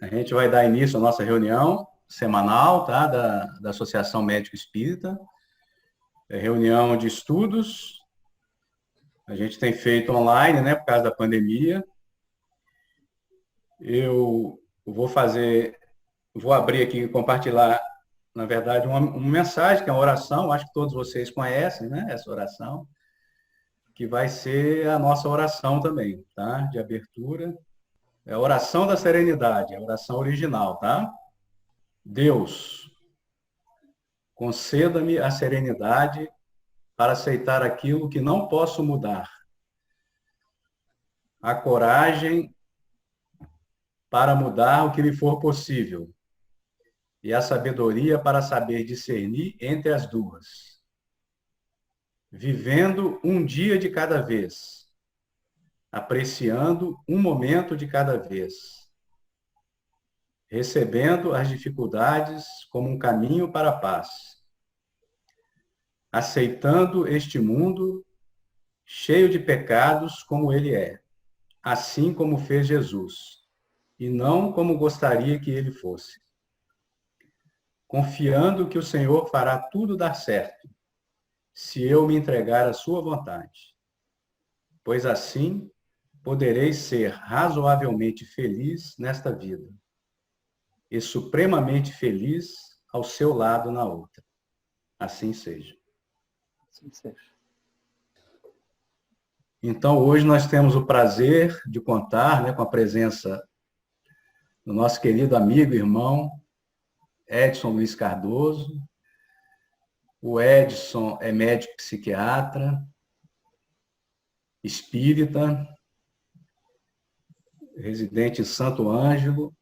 A gente vai dar início à nossa reunião semanal, tá? Da Associação Médico Espírita. É reunião de estudos. A gente tem feito online, né, por causa da pandemia. Eu vou abrir aqui e compartilhar, na verdade, uma mensagem, que é uma oração. Acho que todos vocês conhecem, né, essa oração, que vai ser a nossa oração também, tá? De abertura. É a oração da serenidade, a oração original, tá? Deus, conceda-me a serenidade para aceitar aquilo que não posso mudar, a coragem para mudar o que me for possível e a sabedoria para saber discernir entre as duas, vivendo um dia de cada vez, apreciando um momento de cada vez, recebendo as dificuldades como um caminho para a paz, aceitando este mundo cheio de pecados como ele é, assim como fez Jesus, e não como gostaria que ele fosse, confiando que o Senhor fará tudo dar certo, se eu me entregar à sua vontade, pois assim poderei ser razoavelmente feliz nesta vida e supremamente feliz ao seu lado na outra. Assim seja. Assim seja. Então, hoje nós temos o prazer de contar, né, com a presença do nosso querido amigo e irmão Edson Luiz Cardoso. O Edson é médico psiquiatra, espírita, residente em Santo Ângelo,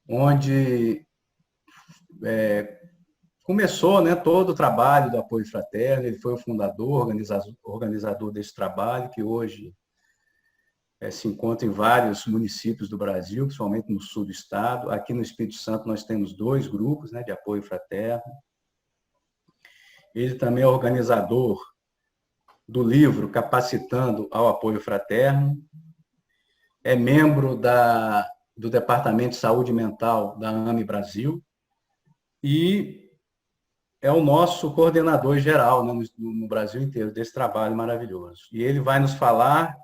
onde começou, né, todo o trabalho do apoio fraterno. Ele foi o fundador, organizador desse trabalho, que hoje se encontra em vários municípios do Brasil, principalmente no sul do estado. Aqui no Espírito Santo nós temos 2 grupos, né, de apoio fraterno. Ele também é organizador do livro Capacitando ao Apoio Fraterno, é membro do Departamento de Saúde Mental da AME Brasil e é o nosso coordenador geral, né, no Brasil inteiro desse trabalho maravilhoso. E ele vai nos falar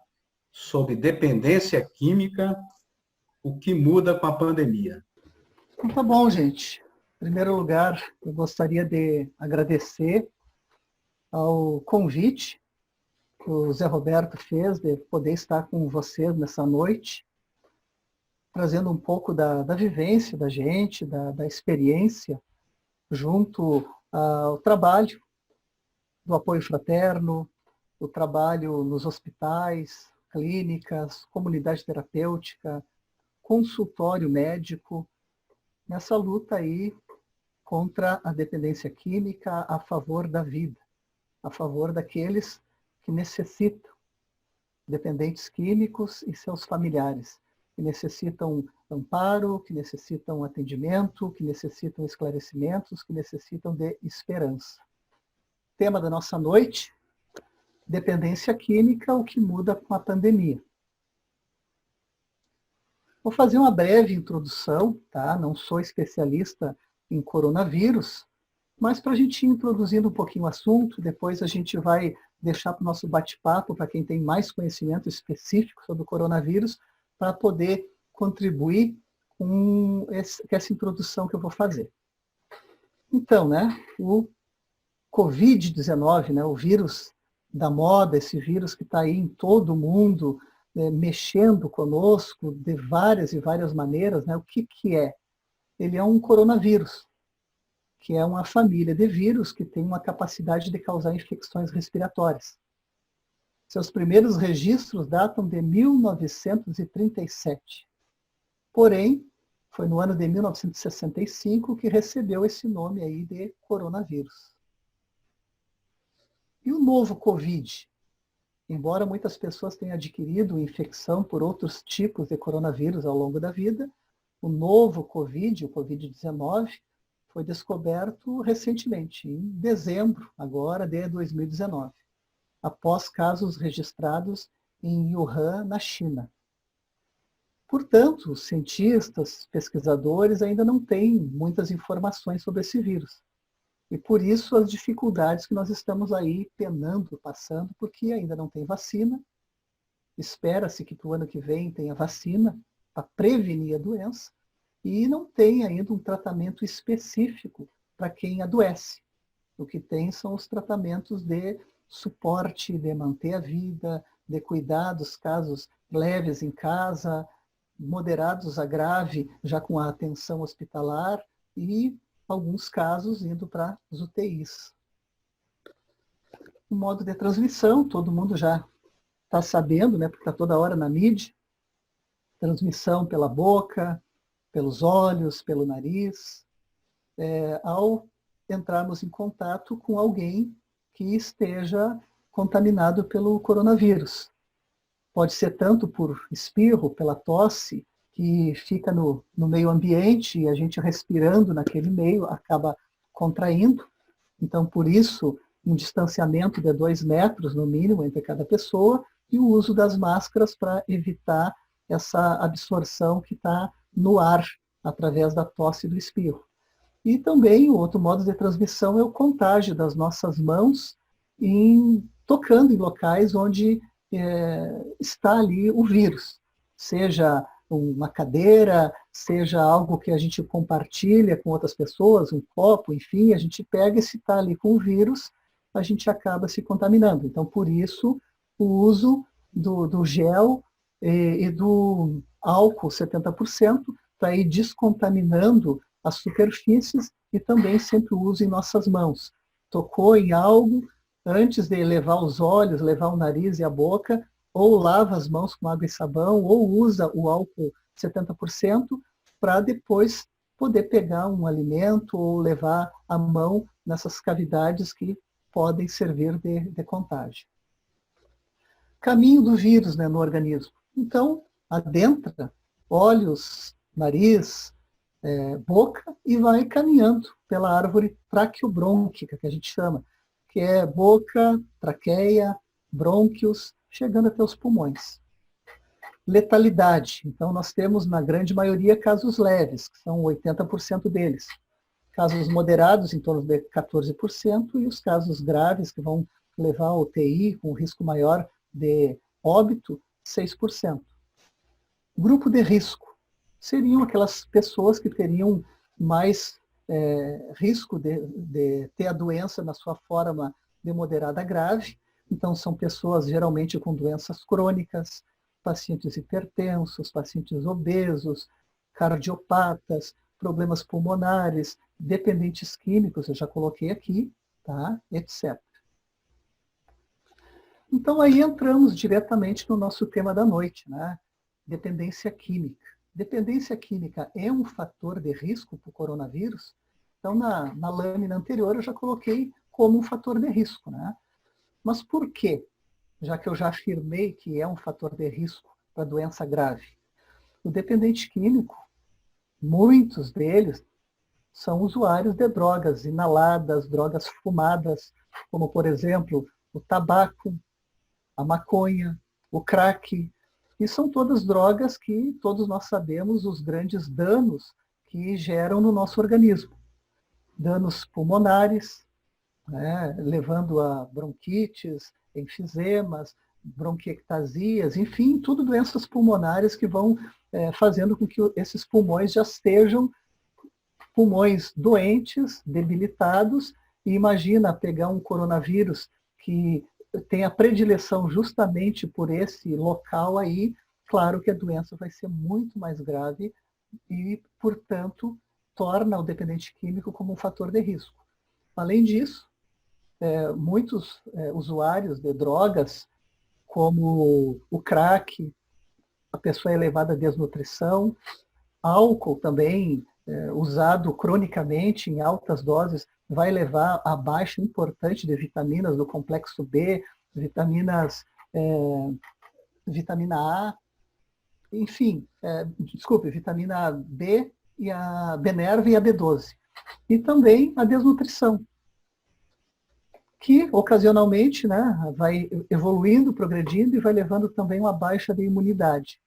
sobre dependência química, o que muda com a pandemia. Então tá bom, gente. Em primeiro lugar, eu gostaria de agradecer ao convite que o Zé Roberto fez de poder estar com vocês nessa noite, trazendo um pouco da vivência da gente, da experiência, junto ao trabalho do apoio fraterno, o trabalho nos hospitais, clínicas, comunidade terapêutica, consultório médico, nessa luta aí contra a dependência química a favor da vida, a favor daqueles que necessitam, dependentes químicos e seus familiares, que necessitam amparo, que necessitam atendimento, que necessitam esclarecimentos, que necessitam de esperança. Tema da nossa noite, dependência química, o que muda com a pandemia. Vou fazer uma breve introdução, tá? Não sou especialista em coronavírus, mas para a gente ir introduzindo um pouquinho o assunto, depois a gente vai deixar para o nosso bate-papo, para quem tem mais conhecimento específico sobre o coronavírus, para poder contribuir com essa introdução que eu vou fazer. Então, né, o Covid-19, né, o vírus da moda, esse vírus que está aí em todo o mundo, mexendo conosco de várias e várias maneiras, né, o que é? Ele é um coronavírus, que é uma família de vírus que tem uma capacidade de causar infecções respiratórias. Seus primeiros registros datam de 1937. Porém, foi no ano de 1965 que recebeu esse nome aí de coronavírus. E o novo Covid? Embora muitas pessoas tenham adquirido infecção por outros tipos de coronavírus ao longo da vida, o novo Covid, o Covid-19, foi descoberto recentemente, em dezembro agora de 2019, após casos registrados em Wuhan, na China. Portanto, os cientistas, pesquisadores ainda não têm muitas informações sobre esse vírus. E por isso as dificuldades que nós estamos aí penando, passando, porque ainda não tem vacina. Espera-se que para o ano que vem tenha vacina para prevenir a doença e não tem ainda um tratamento específico para quem adoece. O que tem são os tratamentos de suporte, de manter a vida, de cuidar dos casos leves em casa, moderados a grave, já com a atenção hospitalar, e alguns casos indo para as UTIs. O modo de transmissão, todo mundo já está sabendo, né, porque está toda hora na mídia, transmissão pela boca, pelos olhos, pelo nariz, ao entrarmos em contato com alguém que esteja contaminado pelo coronavírus. Pode ser tanto por espirro, pela tosse, que fica no meio ambiente e a gente respirando naquele meio acaba contraindo. Então, por isso, um distanciamento de 2 metros, no mínimo, entre cada pessoa e o uso das máscaras para evitar essa absorção que está no ar, através da tosse e do espirro. E também o outro modo de transmissão é o contágio das nossas mãos tocando em locais onde está ali o vírus, seja uma cadeira, seja algo que a gente compartilha com outras pessoas, um copo, enfim, a gente pega e se está ali com o vírus, a gente acaba se contaminando. Então, por isso, o uso do gel e do álcool 70% para ir descontaminando as superfícies e também sempre o uso em nossas mãos. Tocou em algo, antes de levar os olhos, levar o nariz e a boca, ou lava as mãos com água e sabão, ou usa o álcool 70% para depois poder pegar um alimento ou levar a mão nessas cavidades que podem servir de contágio. Caminho do vírus, né, no organismo. Então, adentra olhos, nariz, boca e vai caminhando pela árvore traqueobrônquica, que a gente chama, que é boca, traqueia, brônquios, chegando até os pulmões. Letalidade. Então, nós temos, na grande maioria, casos leves, que são 80% deles. Casos moderados, em torno de 14%, e os casos graves, que vão levar a UTI, com risco maior de óbito, 6%. Grupo de risco. Seriam aquelas pessoas que teriam mais risco de ter a doença na sua forma de moderada a grave. Então, são pessoas geralmente com doenças crônicas, pacientes hipertensos, pacientes obesos, cardiopatas, problemas pulmonares, dependentes químicos, eu já coloquei aqui, tá? Etc. Então, aí entramos diretamente no nosso tema da noite, né? Dependência química. Dependência química é um fator de risco para o coronavírus? Então, na lâmina anterior, eu já coloquei como um fator de risco, né? Mas por quê? Já que eu já afirmei que é um fator de risco para doença grave. O dependente químico, muitos deles são usuários de drogas inaladas, drogas fumadas, como, por exemplo, o tabaco, a maconha, o crack. E são todas drogas que todos nós sabemos os grandes danos que geram no nosso organismo. Danos pulmonares, né, levando a bronquites, enfisemas, bronquiectasias, enfim, tudo doenças pulmonares que vão fazendo com que esses pulmões já estejam pulmões doentes, debilitados, e imagina pegar um coronavírus que tem a predileção justamente por esse local aí, claro que a doença vai ser muito mais grave e, portanto, torna o dependente químico como um fator de risco. Além disso, muitos usuários de drogas, como o crack, a pessoa elevada desnutrição, álcool também, usado cronicamente em altas doses, vai levar a baixa importante de vitaminas do complexo B, vitamina A, enfim, vitamina B e a B-nerve e a B12. E também a desnutrição, que ocasionalmente, né, vai evoluindo, progredindo e vai levando também uma baixa de imunidade.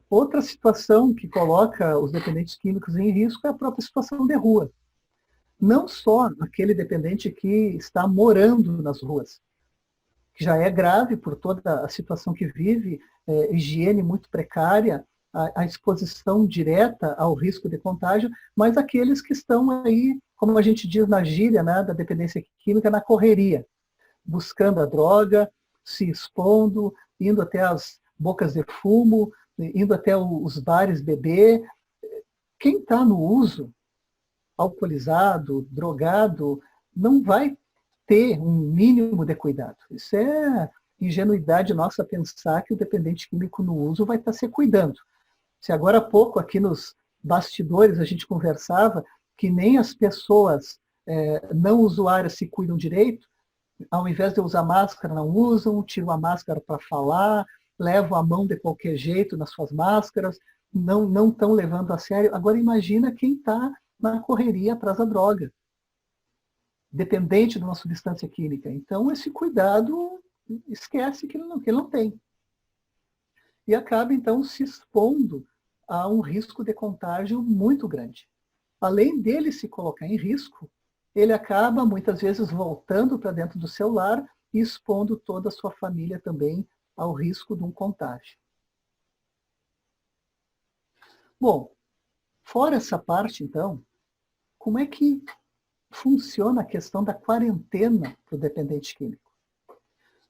Outra situação que coloca os dependentes químicos em risco é a própria situação de rua. Não só aquele dependente que está morando nas ruas, que já é grave por toda a situação que vive, higiene muito precária, a exposição direta ao risco de contágio, mas aqueles que estão aí, como a gente diz na gíria, né, da dependência química, na correria, buscando a droga, se expondo, indo até as bocas de fumo, indo até os bares beber. Quem está no uso, alcoolizado, drogado, não vai ter um mínimo de cuidado. Isso é ingenuidade nossa pensar que o dependente químico no uso vai estar se cuidando. Se agora há pouco, aqui nos bastidores, a gente conversava que nem as pessoas não usuárias se cuidam direito, ao invés de usar máscara, não usam, tiram a máscara para falar, levam a mão de qualquer jeito nas suas máscaras, não estão levando a sério. Agora imagina quem está na correria atrás da droga, dependente de uma substância química. Então, esse cuidado, esquece que ele não tem. E acaba, então, se expondo a um risco de contágio muito grande. Além dele se colocar em risco, ele acaba, muitas vezes, voltando para dentro do seu lar e expondo toda a sua família também ao risco de um contágio. Bom, fora essa parte, então, como é que funciona a questão da quarentena para o dependente químico?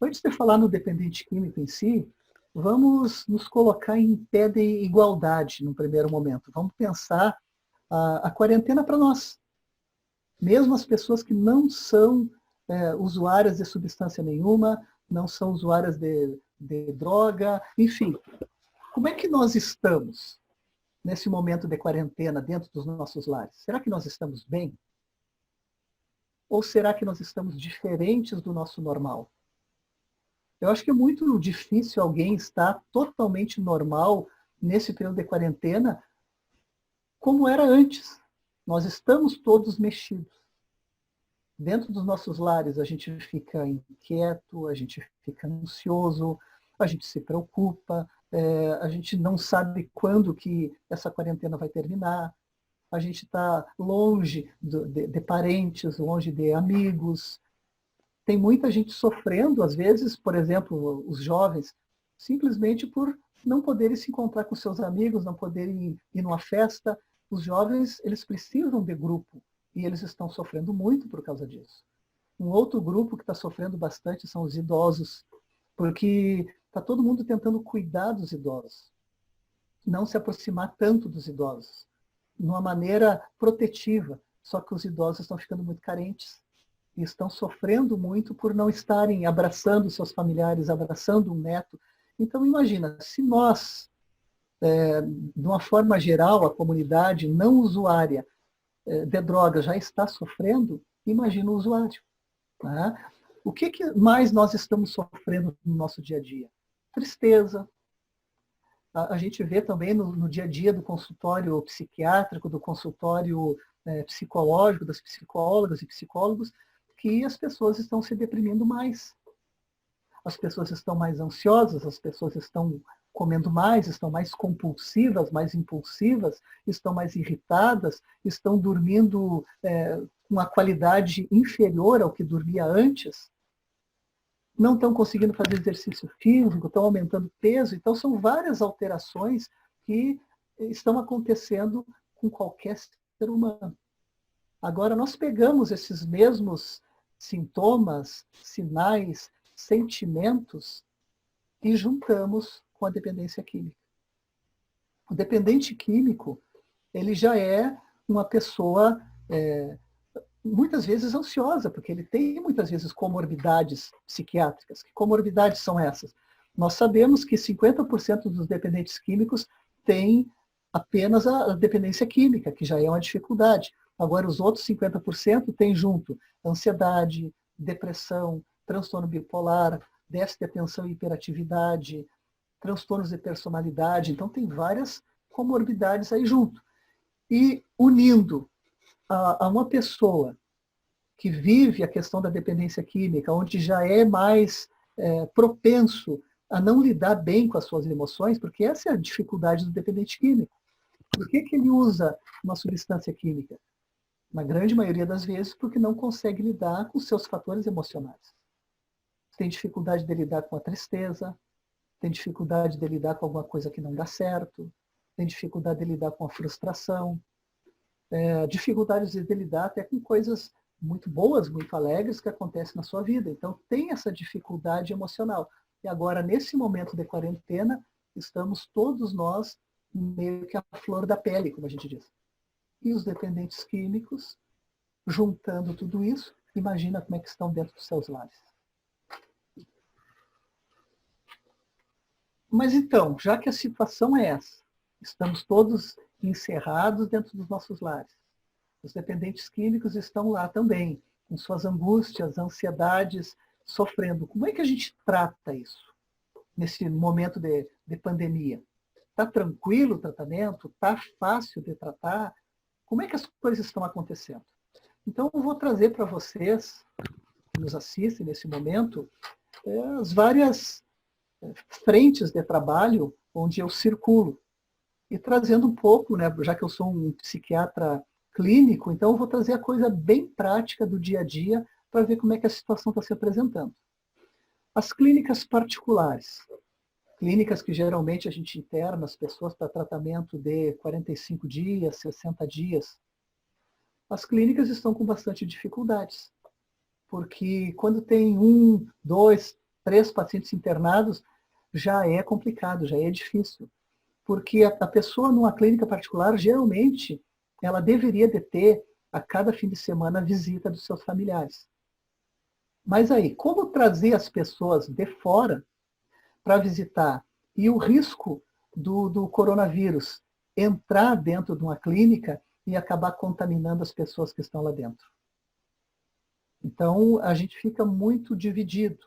Antes de falar no dependente químico em si, vamos nos colocar em pé de igualdade no primeiro momento. Vamos pensar a quarentena para nós. Mesmo as pessoas que não são usuárias de substância nenhuma, não são usuárias de droga, enfim. Como é que nós estamos nesse momento de quarentena dentro dos nossos lares? Será que nós estamos bem? Ou será que nós estamos diferentes do nosso normal? Eu acho que é muito difícil alguém estar totalmente normal nesse período de quarentena como era antes. Nós estamos todos mexidos. Dentro dos nossos lares, a gente fica inquieto, a gente fica ansioso, a gente se preocupa, a gente não sabe quando que essa quarentena vai terminar, a gente está longe de parentes, longe de amigos. Tem muita gente sofrendo, às vezes, por exemplo, os jovens, simplesmente por não poderem se encontrar com seus amigos, não poderem ir numa festa. Os jovens, eles precisam de grupo e eles estão sofrendo muito por causa disso. Um outro grupo que está sofrendo bastante são os idosos, porque está todo mundo tentando cuidar dos idosos, não se aproximar tanto dos idosos, de uma maneira protetiva, só que os idosos estão ficando muito carentes e estão sofrendo muito por não estarem abraçando seus familiares, abraçando um neto. Então, imagina, se nós, de uma forma geral, a comunidade não usuária de drogas já está sofrendo, imagina o usuário. Né? O que mais nós estamos sofrendo no nosso dia a dia? Tristeza. A gente vê também no dia a dia do consultório psiquiátrico, do consultório psicológico, das psicólogas e psicólogos, que as pessoas estão se deprimindo mais. As pessoas estão mais ansiosas, as pessoas estão comendo mais, estão mais compulsivas, mais impulsivas, estão mais irritadas, estão dormindo com uma qualidade inferior ao que dormia antes, não estão conseguindo fazer exercício físico, estão aumentando peso. Então, são várias alterações que estão acontecendo com qualquer ser humano. Agora, nós pegamos esses mesmos sintomas, sinais, sentimentos e juntamos com a dependência química. O dependente químico, ele já é uma pessoa muitas vezes ansiosa, porque ele tem muitas vezes comorbidades psiquiátricas. Que comorbidades são essas? Nós sabemos que 50% dos dependentes químicos têm apenas a dependência química, que já é uma dificuldade. Agora, os outros 50% têm junto ansiedade, depressão, transtorno bipolar, déficit de atenção e hiperatividade, transtornos de personalidade. Então, tem várias comorbidades aí junto. E unindo a uma pessoa que vive a questão da dependência química, onde já é mais propenso a não lidar bem com as suas emoções, porque essa é a dificuldade do dependente químico. Por que ele usa uma substância química? Na grande maioria das vezes, porque não consegue lidar com seus fatores emocionais. Tem dificuldade de lidar com a tristeza, tem dificuldade de lidar com alguma coisa que não dá certo, tem dificuldade de lidar com a frustração, dificuldade de lidar até com coisas muito boas, muito alegres que acontecem na sua vida. Então, tem essa dificuldade emocional. E agora, nesse momento de quarentena, estamos todos nós meio que a flor da pele, como a gente diz. E os dependentes químicos, juntando tudo isso, imagina como é que estão dentro dos seus lares. Mas então, já que a situação é essa, estamos todos encerrados dentro dos nossos lares. Os dependentes químicos estão lá também, com suas angústias, ansiedades, sofrendo. Como é que a gente trata isso nesse momento de pandemia? Está tranquilo o tratamento? Está fácil de tratar? Como é que as coisas estão acontecendo? Então, eu vou trazer para vocês, que nos assistem nesse momento, as várias frentes de trabalho onde eu circulo. E trazendo um pouco, né, já que eu sou um psiquiatra clínico, então eu vou trazer a coisa bem prática do dia a dia para ver como é que a situação está se apresentando. As clínicas particulares, clínicas que geralmente a gente interna as pessoas para tratamento de 45 dias, 60 dias, as clínicas estão com bastante dificuldades, porque quando tem 1, 2, 3 pacientes internados, já é complicado, já é difícil. Porque a pessoa numa clínica particular, geralmente, ela deveria de ter, a cada fim de semana, a visita dos seus familiares. Mas aí, como trazer as pessoas de fora para visitar? E o risco do coronavírus entrar dentro de uma clínica e acabar contaminando as pessoas que estão lá dentro. Então, a gente fica muito dividido.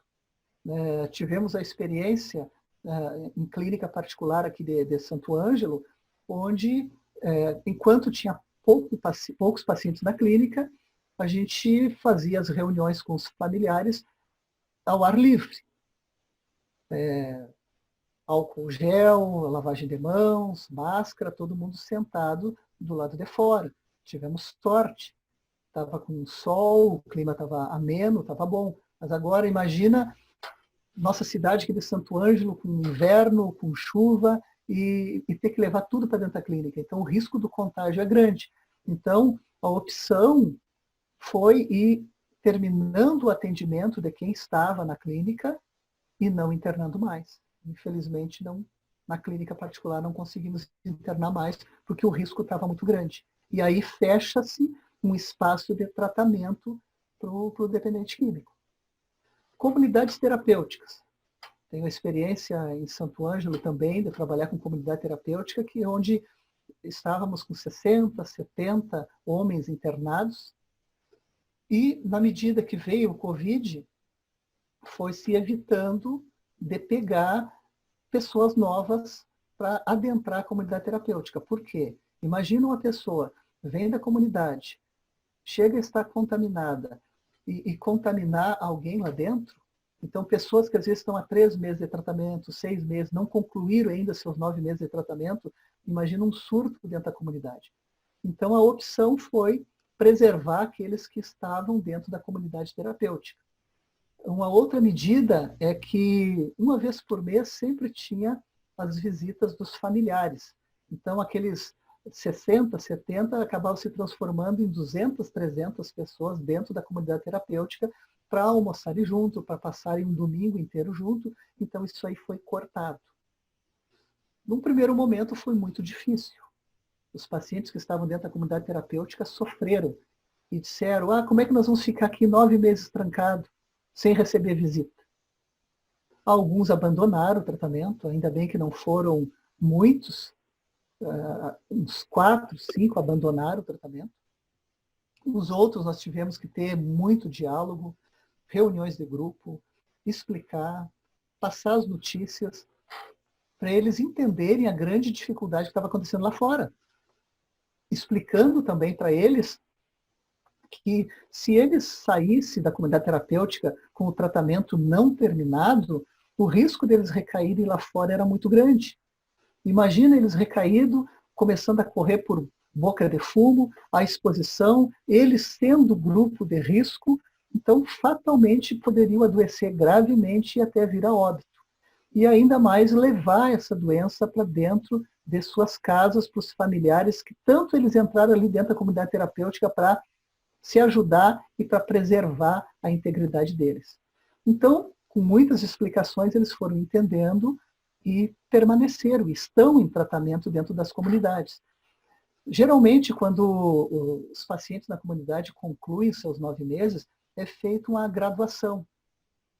Tivemos a experiência em clínica particular aqui de Santo Ângelo, onde, enquanto tinha poucos pacientes na clínica, a gente fazia as reuniões com os familiares ao ar livre. Álcool gel, lavagem de mãos, máscara, todo mundo sentado do lado de fora. Tivemos sorte. Estava com sol, o clima estava ameno, estava bom. Mas agora, imagina nossa cidade aqui de Santo Ângelo, com inverno, com chuva, e ter que levar tudo para dentro da clínica. Então, o risco do contágio é grande. Então, a opção foi ir terminando o atendimento de quem estava na clínica e não internando mais. Infelizmente, não, na clínica particular não conseguimos internar mais, porque o risco estava muito grande. E aí fecha-se um espaço de tratamento para o dependente químico. Comunidades terapêuticas. Tenho experiência em Santo Ângelo também, de trabalhar com comunidade terapêutica, onde estávamos com 60, 70 homens internados, e na medida que veio o Covid, foi se evitando de pegar pessoas novas para adentrar a comunidade terapêutica. Por quê? Imagina uma pessoa, vem da comunidade, chega a estar contaminada, e contaminar alguém lá dentro. Então, pessoas que às vezes estão há 3 meses de tratamento, 6 meses, não concluíram ainda seus 9 meses de tratamento, imagina um surto dentro da comunidade. Então, a opção foi preservar aqueles que estavam dentro da comunidade terapêutica. Uma outra medida é que, uma vez por mês, sempre tinha as visitas dos familiares. Então, aqueles 60, 70 acabavam se transformando em 200, 300 pessoas dentro da comunidade terapêutica para almoçarem junto, para passarem um domingo inteiro junto. Então, isso aí foi cortado. Num primeiro momento, foi muito difícil. Os pacientes que estavam dentro da comunidade terapêutica sofreram e disseram, como é que nós vamos ficar aqui 9 meses trancados, sem receber visita? Alguns abandonaram o tratamento, ainda bem que não foram muitos, uns 4, 5 abandonaram o tratamento. Os outros nós tivemos que ter muito diálogo, reuniões de grupo, explicar, passar as notícias, para eles entenderem a grande dificuldade que estava acontecendo lá fora. Explicando também para eles que se eles saíssem da comunidade terapêutica com o tratamento não terminado, o risco deles recaírem lá fora era muito grande. Imagina eles recaídos, começando a correr por boca de fumo, a exposição, eles sendo grupo de risco, então fatalmente poderiam adoecer gravemente e até vir a óbito. E ainda mais levar essa doença para dentro de suas casas, para os familiares, que tanto eles entraram ali dentro da comunidade terapêutica para se ajudar e para preservar a integridade deles. Então, com muitas explicações, eles foram entendendo e permaneceram, estão em tratamento dentro das comunidades. Geralmente, quando os pacientes na comunidade concluem seus 9 meses, é feita uma graduação,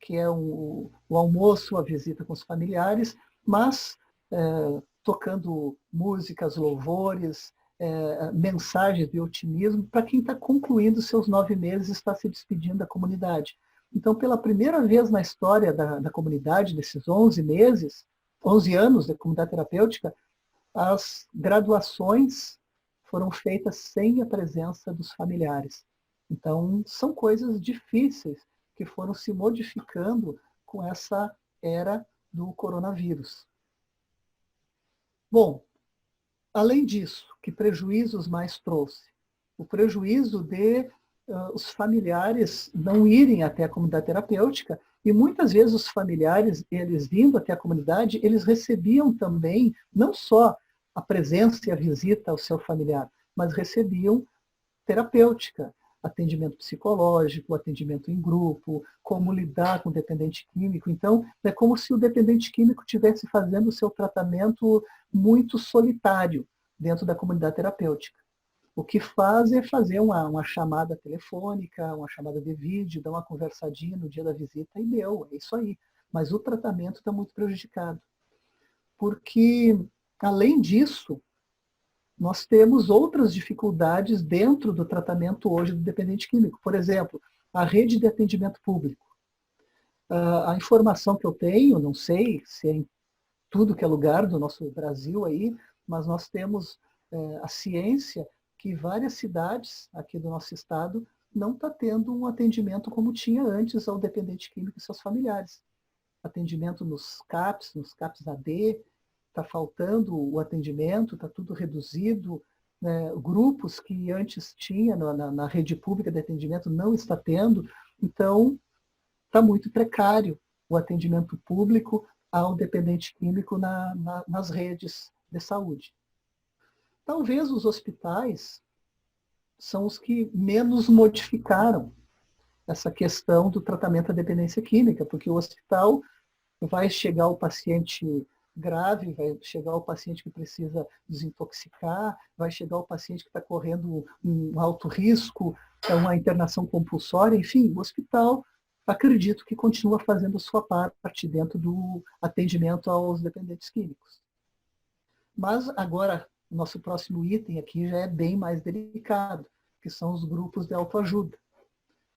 que é o almoço, a visita com os familiares, mas tocando músicas, louvores, mensagens de otimismo para quem está concluindo seus 9 meses e está se despedindo da comunidade. Então, pela primeira vez na história da comunidade, desses 11 meses, 11 anos da comunidade terapêutica, as graduações foram feitas sem a presença dos familiares. Então, são coisas difíceis que foram se modificando com essa era do coronavírus. Bom, além disso, que prejuízos mais trouxe? O prejuízo de os familiares não irem até a comunidade terapêutica, e muitas vezes os familiares, eles vindo até a comunidade, eles recebiam também, não só a presença e a visita ao seu familiar, mas recebiam terapêutica, atendimento psicológico, atendimento em grupo, como lidar com o dependente químico. Então, é como se o dependente químico estivesse fazendo o seu tratamento muito solitário dentro da comunidade terapêutica. O que faz é fazer uma chamada telefônica, uma chamada de vídeo, dar uma conversadinha no dia da visita e deu, é isso aí. Mas o tratamento está muito prejudicado. Porque, além disso, nós temos outras dificuldades dentro do tratamento hoje do dependente químico. Por exemplo, a rede de atendimento público. A informação que eu tenho, não sei se é em tudo que é lugar do nosso Brasil aí, mas nós temos a ciência que várias cidades aqui do nosso estado não está tendo um atendimento como tinha antes ao dependente químico e seus familiares. Atendimento nos CAPs AD, está faltando o atendimento, está tudo reduzido, né? Grupos que antes tinha na rede pública de atendimento não está tendo, então está muito precário o atendimento público ao dependente químico nas redes de saúde. Talvez os hospitais são os que menos modificaram essa questão do tratamento da dependência química, porque o hospital vai chegar o paciente grave, vai chegar o paciente que precisa desintoxicar, vai chegar o paciente que está correndo um alto risco, uma internação compulsória, enfim, o hospital, acredito que continua fazendo a sua parte dentro do atendimento aos dependentes químicos. Mas agora, o nosso próximo item aqui já é bem mais delicado, que são os grupos de autoajuda.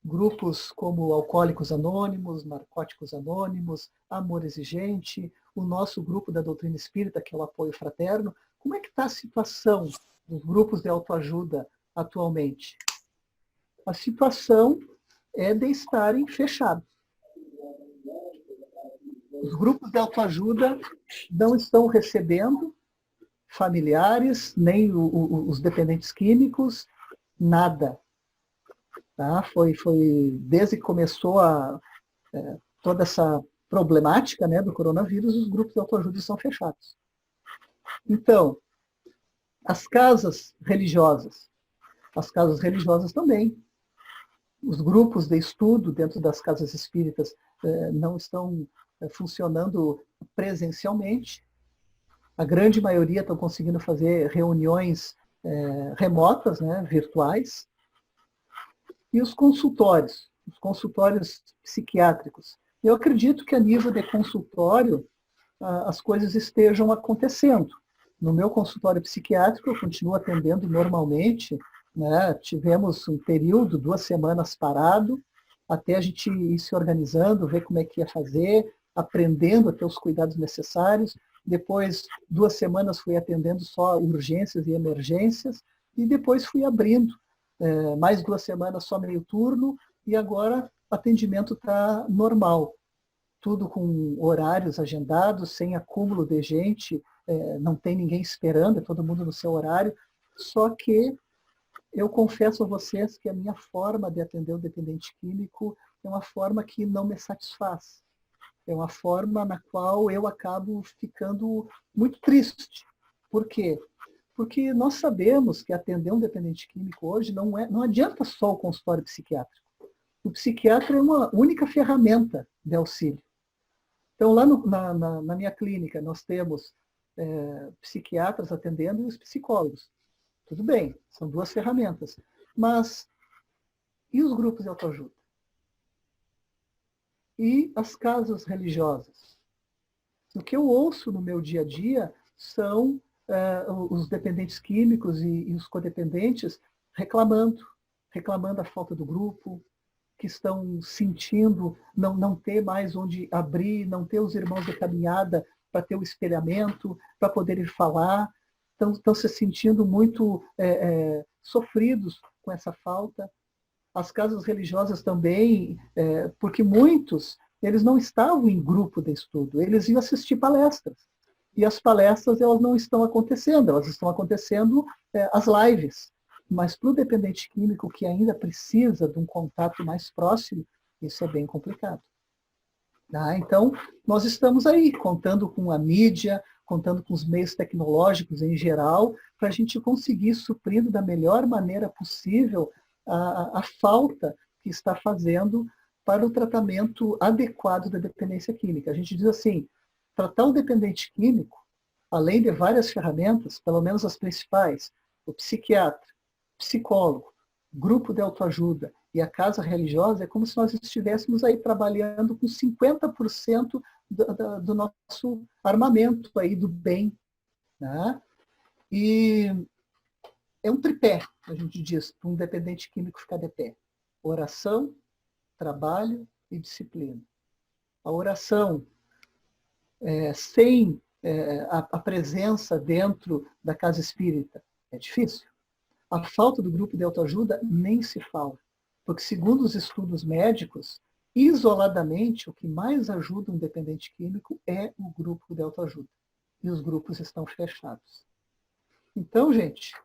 Grupos como Alcoólicos Anônimos, Narcóticos Anônimos, Amor Exigente, o nosso grupo da doutrina espírita, que é o Apoio Fraterno. Como é que está a situação dos grupos de autoajuda atualmente? A situação é de estarem fechados. Os grupos de autoajuda não estão recebendo familiares, nem os dependentes químicos, nada. Tá? Foi desde que começou toda essa problemática, né, do coronavírus, os grupos de autoajuda estão fechados. Então, as casas religiosas também. Os grupos de estudo dentro das casas espíritas não estão funcionando presencialmente. A grande maioria estão conseguindo fazer reuniões remotas, né, virtuais. E os consultórios psiquiátricos. Eu acredito que a nível de consultório as coisas estejam acontecendo. No meu consultório psiquiátrico eu continuo atendendo normalmente, né? Tivemos um período, 2 semanas parado, até a gente ir se organizando, ver como é que ia fazer, aprendendo a ter os cuidados necessários. Depois, 2 semanas fui atendendo só urgências e emergências, e depois fui abrindo. Mais 2 semanas só meio turno, e agora o atendimento está normal. tudo com horários agendados, sem acúmulo de gente, não tem ninguém esperando, é todo mundo no seu horário. Só que eu confesso a vocês que a minha forma de atender o dependente químico é uma forma que não me satisfaz. É uma forma na qual eu acabo ficando muito triste. Por quê? Porque nós sabemos que atender um dependente químico hoje não adianta só o consultório psiquiátrico. O psiquiatra é uma única ferramenta de auxílio. Então, lá na minha clínica, nós temos psiquiatras atendendo e os psicólogos. Tudo bem, são duas ferramentas. Mas e os grupos de autoajuda? E as casas religiosas? O que eu ouço no meu dia a dia são os dependentes químicos e os codependentes reclamando a falta do grupo, que estão sentindo não ter mais onde abrir, não ter os irmãos de caminhada para ter o espelhamento, para poder ir falar, estão se sentindo muito sofridos com essa falta. As casas religiosas também, porque muitos, eles não estavam em grupo de estudo, eles iam assistir palestras. E as palestras, elas não estão acontecendo, elas estão acontecendo as lives. Mas para o dependente químico que ainda precisa de um contato mais próximo, isso é bem complicado. Tá? Então, nós estamos aí, contando com a mídia, contando com os meios tecnológicos em geral, para a gente conseguir suprindo da melhor maneira possível a falta que está fazendo para o tratamento adequado da dependência química. A gente diz assim, tratar o dependente químico, além de várias ferramentas, pelo menos as principais, o psiquiatra, psicólogo, grupo de autoajuda e a casa religiosa, é como se nós estivéssemos aí trabalhando com 50% do nosso armamento aí do bem. Né? E é um tripé, a gente diz, para um dependente químico ficar de pé. Oração, trabalho e disciplina. A oração, sem a presença dentro da casa espírita, é difícil. A falta do grupo de autoajuda nem se fala. Porque, segundo os estudos médicos, isoladamente, o que mais ajuda um dependente químico é o grupo de autoajuda. E os grupos estão fechados. Então, gente,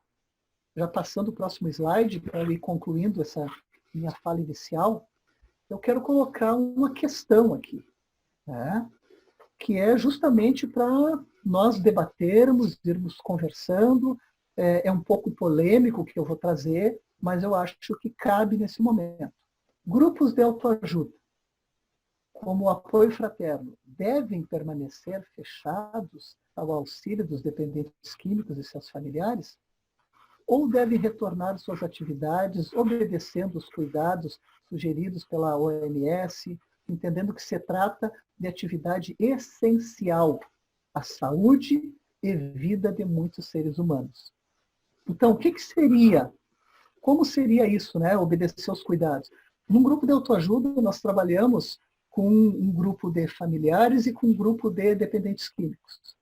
já passando o próximo slide, para ir concluindo essa minha fala inicial, eu quero colocar uma questão aqui, né? Que é justamente para nós debatermos, irmos conversando. É um pouco polêmico o que eu vou trazer, mas eu acho que cabe nesse momento. Grupos de autoajuda, como o apoio fraterno, devem permanecer fechados ao auxílio dos dependentes químicos e seus familiares? Ou devem retornar suas atividades, obedecendo os cuidados sugeridos pela OMS, entendendo que se trata de atividade essencial à saúde e vida de muitos seres humanos? Então, o que seria? Como seria isso, né? Obedecer aos cuidados? Num grupo de autoajuda, nós trabalhamos com um grupo de familiares e com um grupo de dependentes químicos.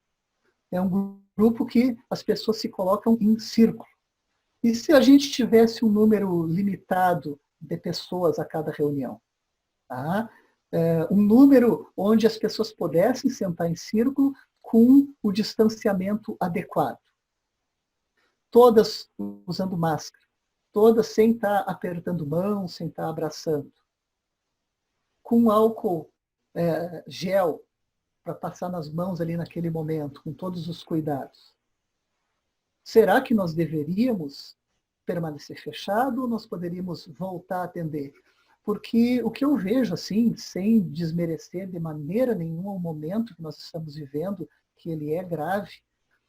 É um grupo que as pessoas se colocam em círculo. E se a gente tivesse um número limitado de pessoas a cada reunião? Tá? Um número onde as pessoas pudessem sentar em círculo com o distanciamento adequado. Todas usando máscara, todas sem estar apertando mão, sem estar abraçando. Com álcool gel para passar nas mãos ali naquele momento, com todos os cuidados. Será que nós deveríamos permanecer fechado ou nós poderíamos voltar a atender? Porque o que eu vejo, assim, sem desmerecer de maneira nenhuma o momento que nós estamos vivendo, que ele é grave,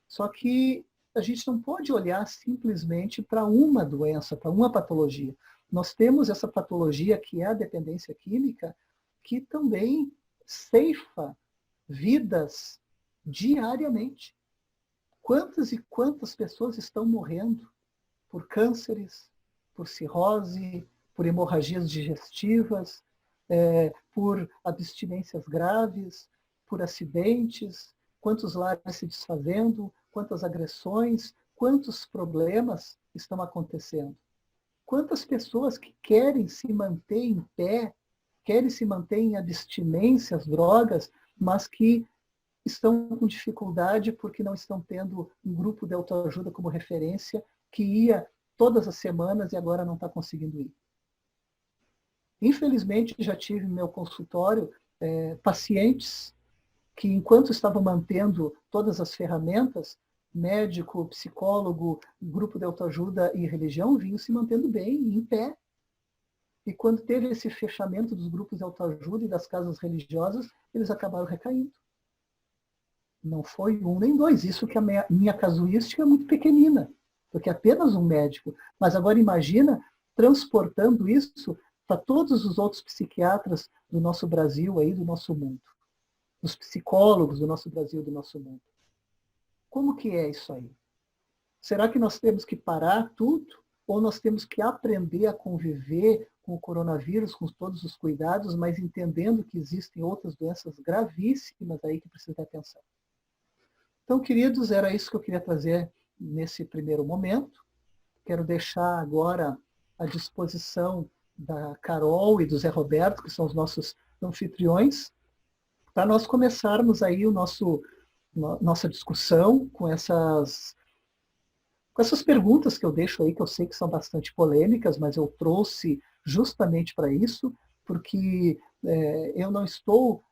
só que a gente não pode olhar simplesmente para uma doença, para uma patologia. Nós temos essa patologia que é a dependência química, que também ceifa vidas diariamente. Quantas e quantas pessoas estão morrendo por cânceres, por cirrose, por hemorragias digestivas, por abstinências graves, por acidentes, quantos lares se desfazendo, quantas agressões, quantos problemas estão acontecendo. Quantas pessoas que querem se manter em pé querem se manter em abstinência às drogas, mas que estão com dificuldade porque não estão tendo um grupo de autoajuda como referência, que ia todas as semanas e agora não está conseguindo ir. Infelizmente, já tive no meu consultório pacientes que, enquanto estavam mantendo todas as ferramentas, médico, psicólogo, grupo de autoajuda e religião, vinham se mantendo bem, em pé. E quando teve esse fechamento dos grupos de autoajuda e das casas religiosas, eles acabaram recaindo. Não foi um nem dois. Isso que a minha casuística é muito pequenina, porque é apenas um médico. Mas agora imagina transportando isso para todos os outros psiquiatras do nosso Brasil, aí, do nosso mundo. Os psicólogos do nosso Brasil, do nosso mundo. Como que é isso aí? Será que nós temos que parar tudo? Ou nós temos que aprender a conviver com o coronavírus, com todos os cuidados, mas entendendo que existem outras doenças gravíssimas aí que precisam ter atenção? Então, queridos, era isso que eu queria trazer nesse primeiro momento. Quero deixar agora à disposição da Carol e do Zé Roberto, que são os nossos anfitriões, para nós começarmos aí nossa discussão com essas perguntas que eu deixo aí, que eu sei que são bastante polêmicas, mas eu trouxe justamente para isso, porque eu não estou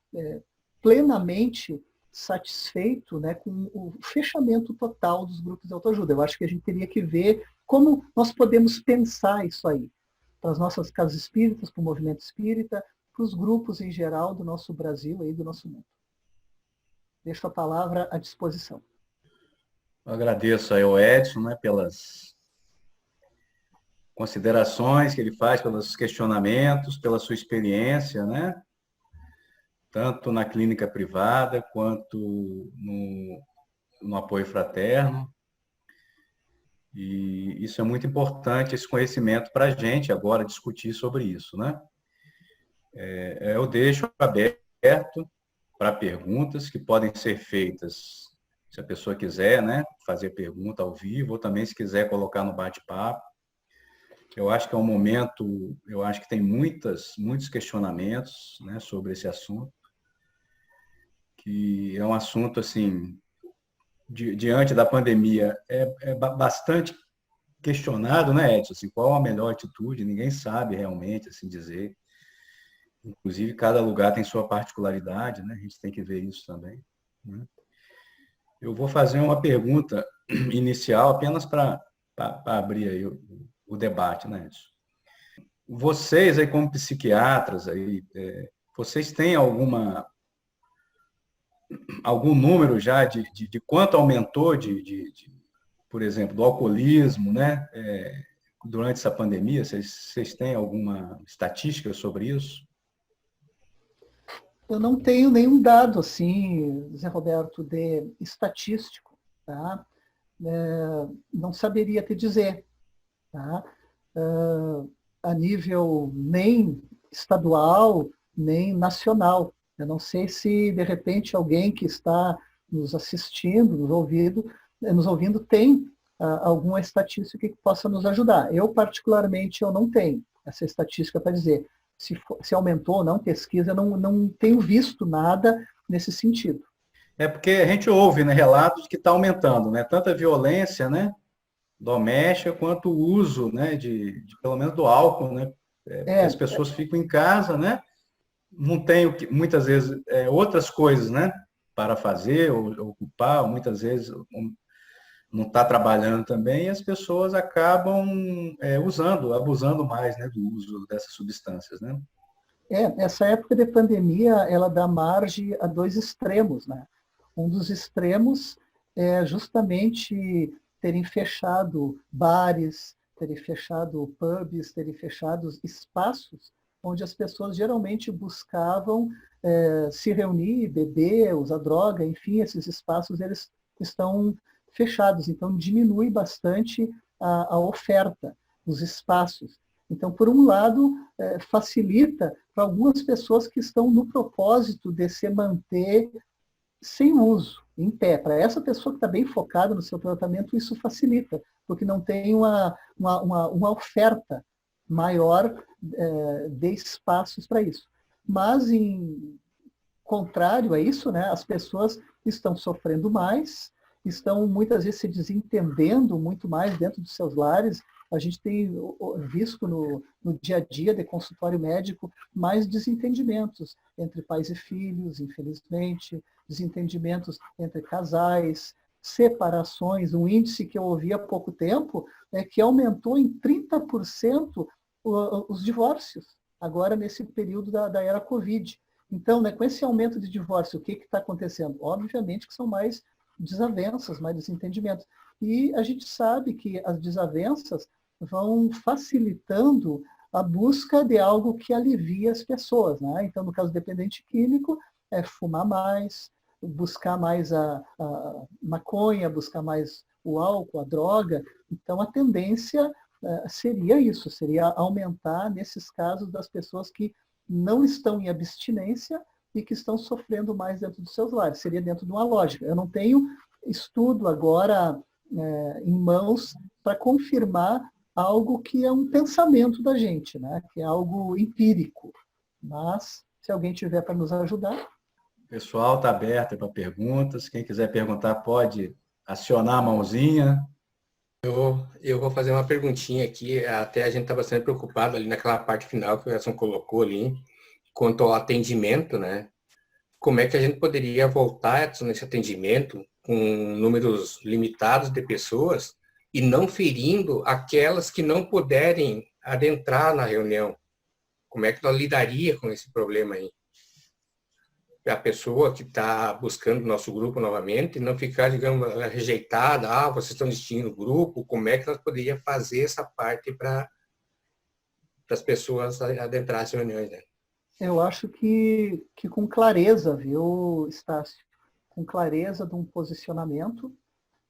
plenamente satisfeito, né, com o fechamento total dos grupos de autoajuda. Eu acho que a gente teria que ver como nós podemos pensar isso aí, para as nossas casas espíritas, para o movimento espírita, para os grupos em geral do nosso Brasil e do nosso mundo. Deixo a palavra à disposição. Eu agradeço aí ao Edson, né, pelas considerações que ele faz, pelos questionamentos, pela sua experiência, né? Tanto na clínica privada quanto no apoio fraterno. E isso é muito importante, esse conhecimento para a gente agora discutir sobre isso, né? Eu deixo aberto para perguntas que podem ser feitas, se a pessoa quiser, né, fazer pergunta ao vivo, ou também se quiser colocar no bate-papo. Eu acho que é um momento, eu acho que tem muitos questionamentos, né, sobre esse assunto, que é um assunto, assim, diante da pandemia, bastante questionado, né, Edson? Assim, qual a melhor atitude? Ninguém sabe realmente, assim, dizer. Inclusive, cada lugar tem sua particularidade, né? A gente tem que ver isso também, né? Eu vou fazer uma pergunta inicial apenas para abrir aí o debate, né, Edson? Vocês aí como psiquiatras aí, vocês têm algum número já de quanto aumentou por exemplo, do alcoolismo, né? Durante essa pandemia, vocês têm alguma estatística sobre isso? Eu não tenho nenhum dado, assim, Zé Roberto, de estatístico, tá? Não saberia te dizer, tá? A nível nem estadual, nem nacional. Eu não sei se, de repente, alguém que está nos assistindo, nos ouvindo tem alguma estatística que possa nos ajudar. Eu, particularmente, eu não tenho essa estatística para dizer se aumentou ou não, pesquisa, eu não tenho visto nada nesse sentido. É porque a gente ouve, né, relatos que está aumentando, né, tanto a violência, né, doméstica, quanto o uso, né, pelo menos do álcool, né, porque as pessoas ficam em casa, né, não tem muitas vezes outras coisas, né, para fazer ou ocupar, muitas vezes não está trabalhando também, e as pessoas acabam abusando mais, né, do uso dessas substâncias, né? Essa época de pandemia, ela dá margem a dois extremos, né? Um dos extremos é justamente terem fechado bares, terem fechado pubs, terem fechado espaços onde as pessoas geralmente buscavam se reunir, beber, usar droga, enfim, esses espaços eles estão fechados, então diminui bastante a oferta, os espaços. Então, por um lado, facilita para algumas pessoas que estão no propósito de se manter sem uso, em pé. Para essa pessoa que está bem focada no seu tratamento, isso facilita, porque não tem uma oferta maior de espaços para isso. mas em contrário a isso, né, as pessoas estão sofrendo mais, estão muitas vezes se desentendendo muito mais dentro dos seus lares. A gente tem visto no dia a dia de consultório médico mais desentendimentos entre pais e filhos, infelizmente, desentendimentos entre casais, separações. Um índice que eu ouvi há pouco tempo é que aumentou em 30% os divórcios, agora nesse período da era Covid. Então, né, com esse aumento de divórcio, o que está acontecendo? Obviamente que são mais desavenças, mais desentendimentos. E a gente sabe que as desavenças vão facilitando a busca de algo que alivia as pessoas, né? Então, no caso do dependente químico, é fumar mais, buscar mais a maconha, buscar mais o álcool, a droga. Então, a tendência seria isso, seria aumentar, nesses casos, das pessoas que não estão em abstinência e que estão sofrendo mais dentro dos seus lares. Seria dentro de uma lógica. Eu não tenho estudo agora em mãos para confirmar algo que é um pensamento da gente, né? Que é algo empírico. Mas, se alguém tiver para nos ajudar... O pessoal está aberto para perguntas. Quem quiser perguntar pode acionar a mãozinha. Eu vou fazer uma perguntinha aqui. Até a gente está bastante preocupado ali naquela parte final que o Edson colocou ali, quanto ao atendimento, né? Como é que a gente poderia voltar, Edson, nesse atendimento com números limitados de pessoas e não ferindo aquelas que não puderem adentrar na reunião? Como é que nós lidaria com esse problema aí? A pessoa que está buscando o nosso grupo novamente não ficar, digamos, rejeitada, vocês estão desistindo do grupo, como é que nós poderíamos fazer essa parte para as pessoas adentrarem as reuniões, né? Eu acho que com clareza, viu, Estácio? Com clareza de um posicionamento,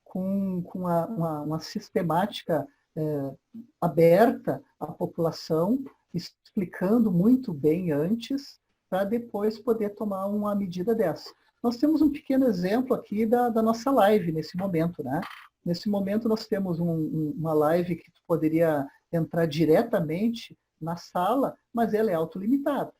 com uma sistemática aberta à população, explicando muito bem antes, para depois poder tomar uma medida dessa. Nós temos um pequeno exemplo aqui da nossa live nesse momento, né? Nesse momento nós temos uma live que tu poderia entrar diretamente na sala, mas ela é autolimitada.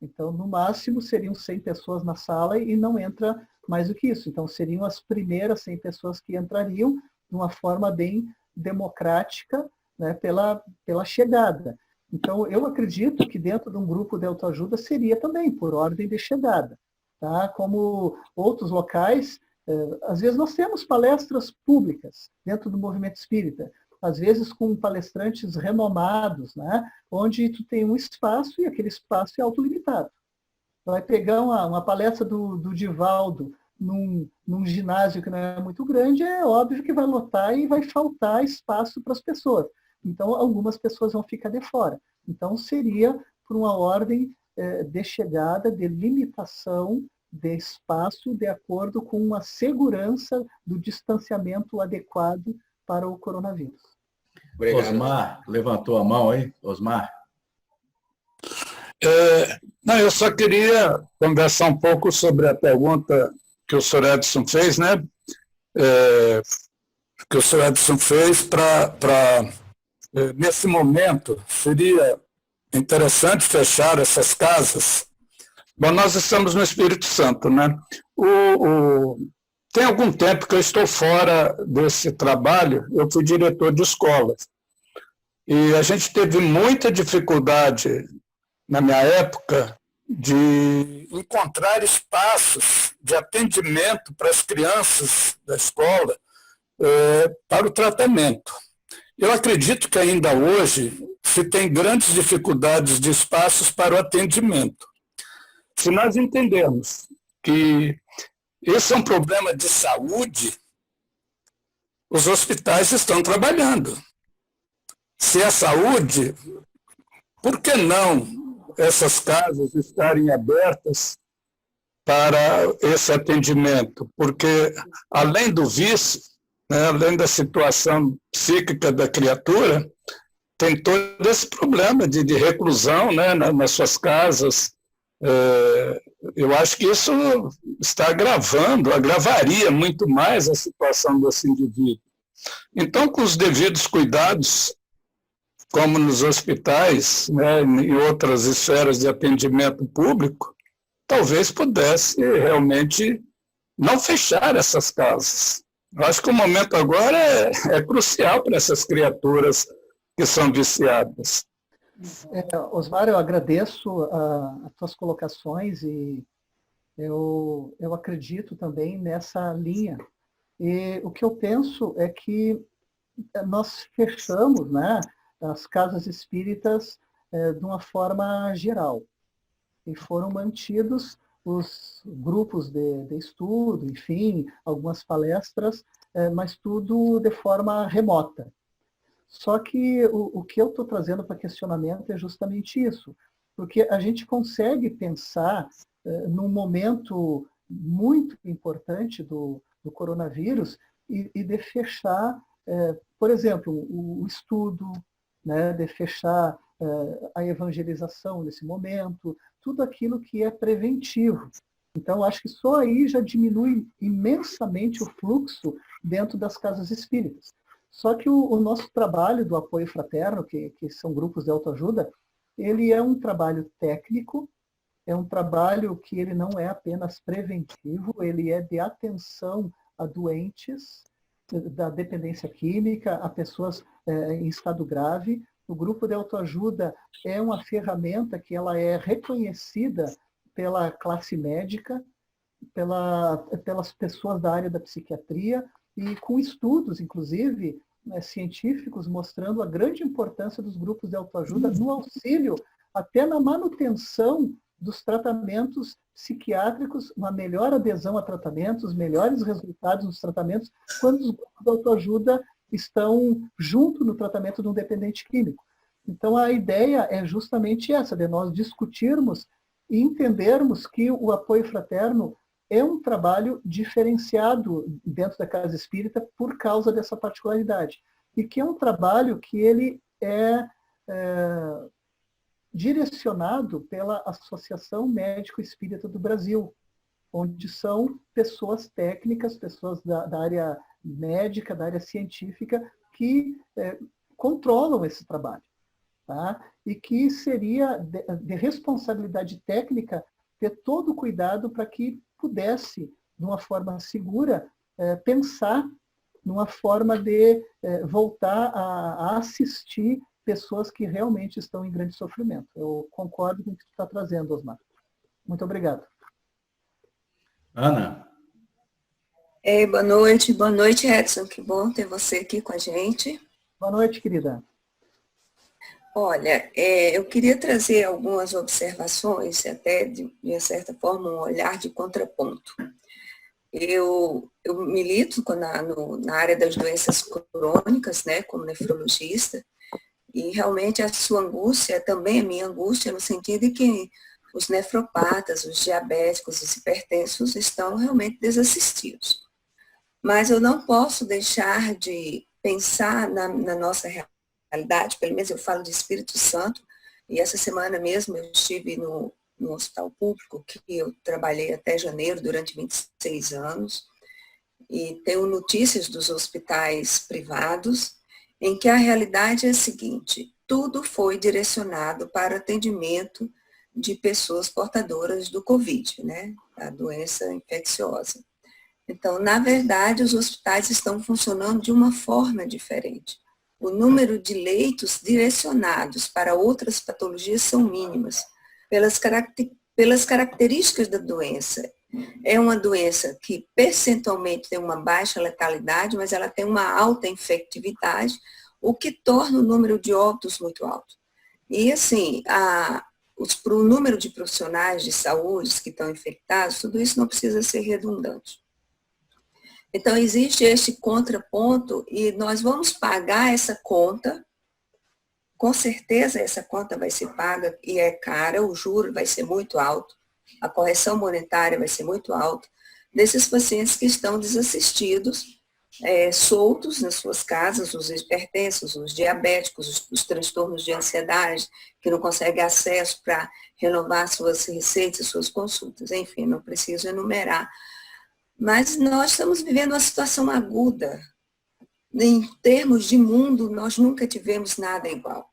Então, no máximo, seriam 100 pessoas na sala e não entra mais do que isso. Então, seriam as primeiras 100 pessoas que entrariam de uma forma bem democrática, né, pela chegada. Então, eu acredito que dentro de um grupo de autoajuda seria também por ordem de chegada. Tá? Como outros locais, às vezes nós temos palestras públicas dentro do movimento espírita, às vezes com palestrantes renomados, né? Onde tu tem um espaço e aquele espaço é autolimitado. Vai pegar uma palestra do Divaldo num ginásio que não é muito grande, é óbvio que vai lotar e vai faltar espaço para as pessoas. Então, algumas pessoas vão ficar de fora. Então, seria por uma ordem de chegada, de limitação de espaço, de acordo com a segurança do distanciamento adequado para o coronavírus. Obrigado. Osmar, levantou a mão aí. Osmar. Não, eu só queria conversar um pouco sobre a pergunta que o Sr. Edson fez, né? Que o Sr. Edson fez para nesse momento, seria interessante fechar essas casas. Bom, nós estamos no Espírito Santo, né? Tem algum tempo que eu estou fora desse trabalho, eu fui diretor de escolas. E a gente teve muita dificuldade, na minha época, de encontrar espaços de atendimento para as crianças da escola para o tratamento. Eu acredito que ainda hoje se tem grandes dificuldades de espaços para o atendimento. Se nós entendermos que esse é um problema de saúde, os hospitais estão trabalhando. Se é saúde, por que não essas casas estarem abertas para esse atendimento? Porque, além do vício, né, além da situação psíquica da criatura, tem todo esse problema de reclusão, né, nas suas casas. Eu acho que isso está agravaria muito mais a situação desse indivíduo. Então, com os devidos cuidados, como nos hospitais, né, em outras esferas de atendimento público, talvez pudesse realmente não fechar essas casas. Eu acho que o momento agora é crucial para essas criaturas que são viciadas. Osmar, eu agradeço as tuas colocações e eu acredito também nessa linha. E o que eu penso é que nós fechamos, né, as casas espíritas de uma forma geral. E foram mantidos os grupos de estudo, enfim, algumas palestras, mas tudo de forma remota. Só que o que eu estou trazendo para questionamento é justamente isso, porque a gente consegue pensar num momento muito importante do coronavírus e de fechar, por exemplo, o estudo, né, de fechar a evangelização nesse momento, tudo aquilo que é preventivo. Então, acho que só aí já diminui imensamente o fluxo dentro das casas espíritas. Só que o nosso trabalho do apoio fraterno, que são grupos de autoajuda, ele é um trabalho técnico, é um trabalho que ele não é apenas preventivo, ele é de atenção a doentes da dependência química, a pessoas em estado grave. O grupo de autoajuda é uma ferramenta que ela é reconhecida pela classe médica, pelas pessoas da área da psiquiatria, e com estudos, inclusive, científicos, mostrando a grande importância dos grupos de autoajuda no auxílio, até na manutenção dos tratamentos psiquiátricos, uma melhor adesão a tratamentos, melhores resultados nos tratamentos, quando os grupos de autoajuda estão junto no tratamento de um dependente químico. Então, a ideia é justamente essa, de nós discutirmos e entendermos que o apoio fraterno é um trabalho diferenciado dentro da casa espírita por causa dessa particularidade. E que é um trabalho que ele é direcionado pela Associação Médico Espírita do Brasil, onde são pessoas técnicas, pessoas da área médica, da área científica, que controlam esse trabalho. Tá? E que seria de responsabilidade técnica ter todo o cuidado para que pudesse, de uma forma segura, pensar numa forma de voltar a assistir pessoas que realmente estão em grande sofrimento. Eu concordo com o que tu está trazendo, Osmar. Muito obrigado. Ana. Boa noite, Edson. Que bom ter você aqui com a gente. Boa noite, querida. Olha, eu queria trazer algumas observações, até de certa forma um olhar de contraponto. Eu milito na área das doenças crônicas, né, como nefrologista, e realmente a sua angústia também é minha angústia, no sentido de que os nefropatas, os diabéticos, os hipertensos estão realmente desassistidos. Mas eu não posso deixar de pensar na nossa realidade, pelo menos eu falo de Espírito Santo, e essa semana mesmo eu estive no hospital público, que eu trabalhei até janeiro, durante 26 anos, e tenho notícias dos hospitais privados, em que a realidade é a seguinte: tudo foi direcionado para atendimento de pessoas portadoras do Covid, né, a doença infecciosa. Então, na verdade, os hospitais estão funcionando de uma forma diferente. O número de leitos direcionados para outras patologias são mínimas, pelas características da doença. É uma doença que percentualmente tem uma baixa letalidade, mas ela tem uma alta infectividade, o que torna o número de óbitos muito alto. E assim, para o número de profissionais de saúde que estão infectados, tudo isso não precisa ser redundante. Então, existe este contraponto e nós vamos pagar essa conta. Com certeza, essa conta vai ser paga e é cara, o juro vai ser muito alto, a correção monetária vai ser muito alta, desses pacientes que estão desassistidos, soltos nas suas casas, os hipertensos, os diabéticos, os transtornos de ansiedade, que não conseguem acesso para renovar suas receitas, suas consultas, enfim, não preciso enumerar. Mas nós estamos vivendo uma situação aguda. Em termos de mundo, nós nunca tivemos nada igual.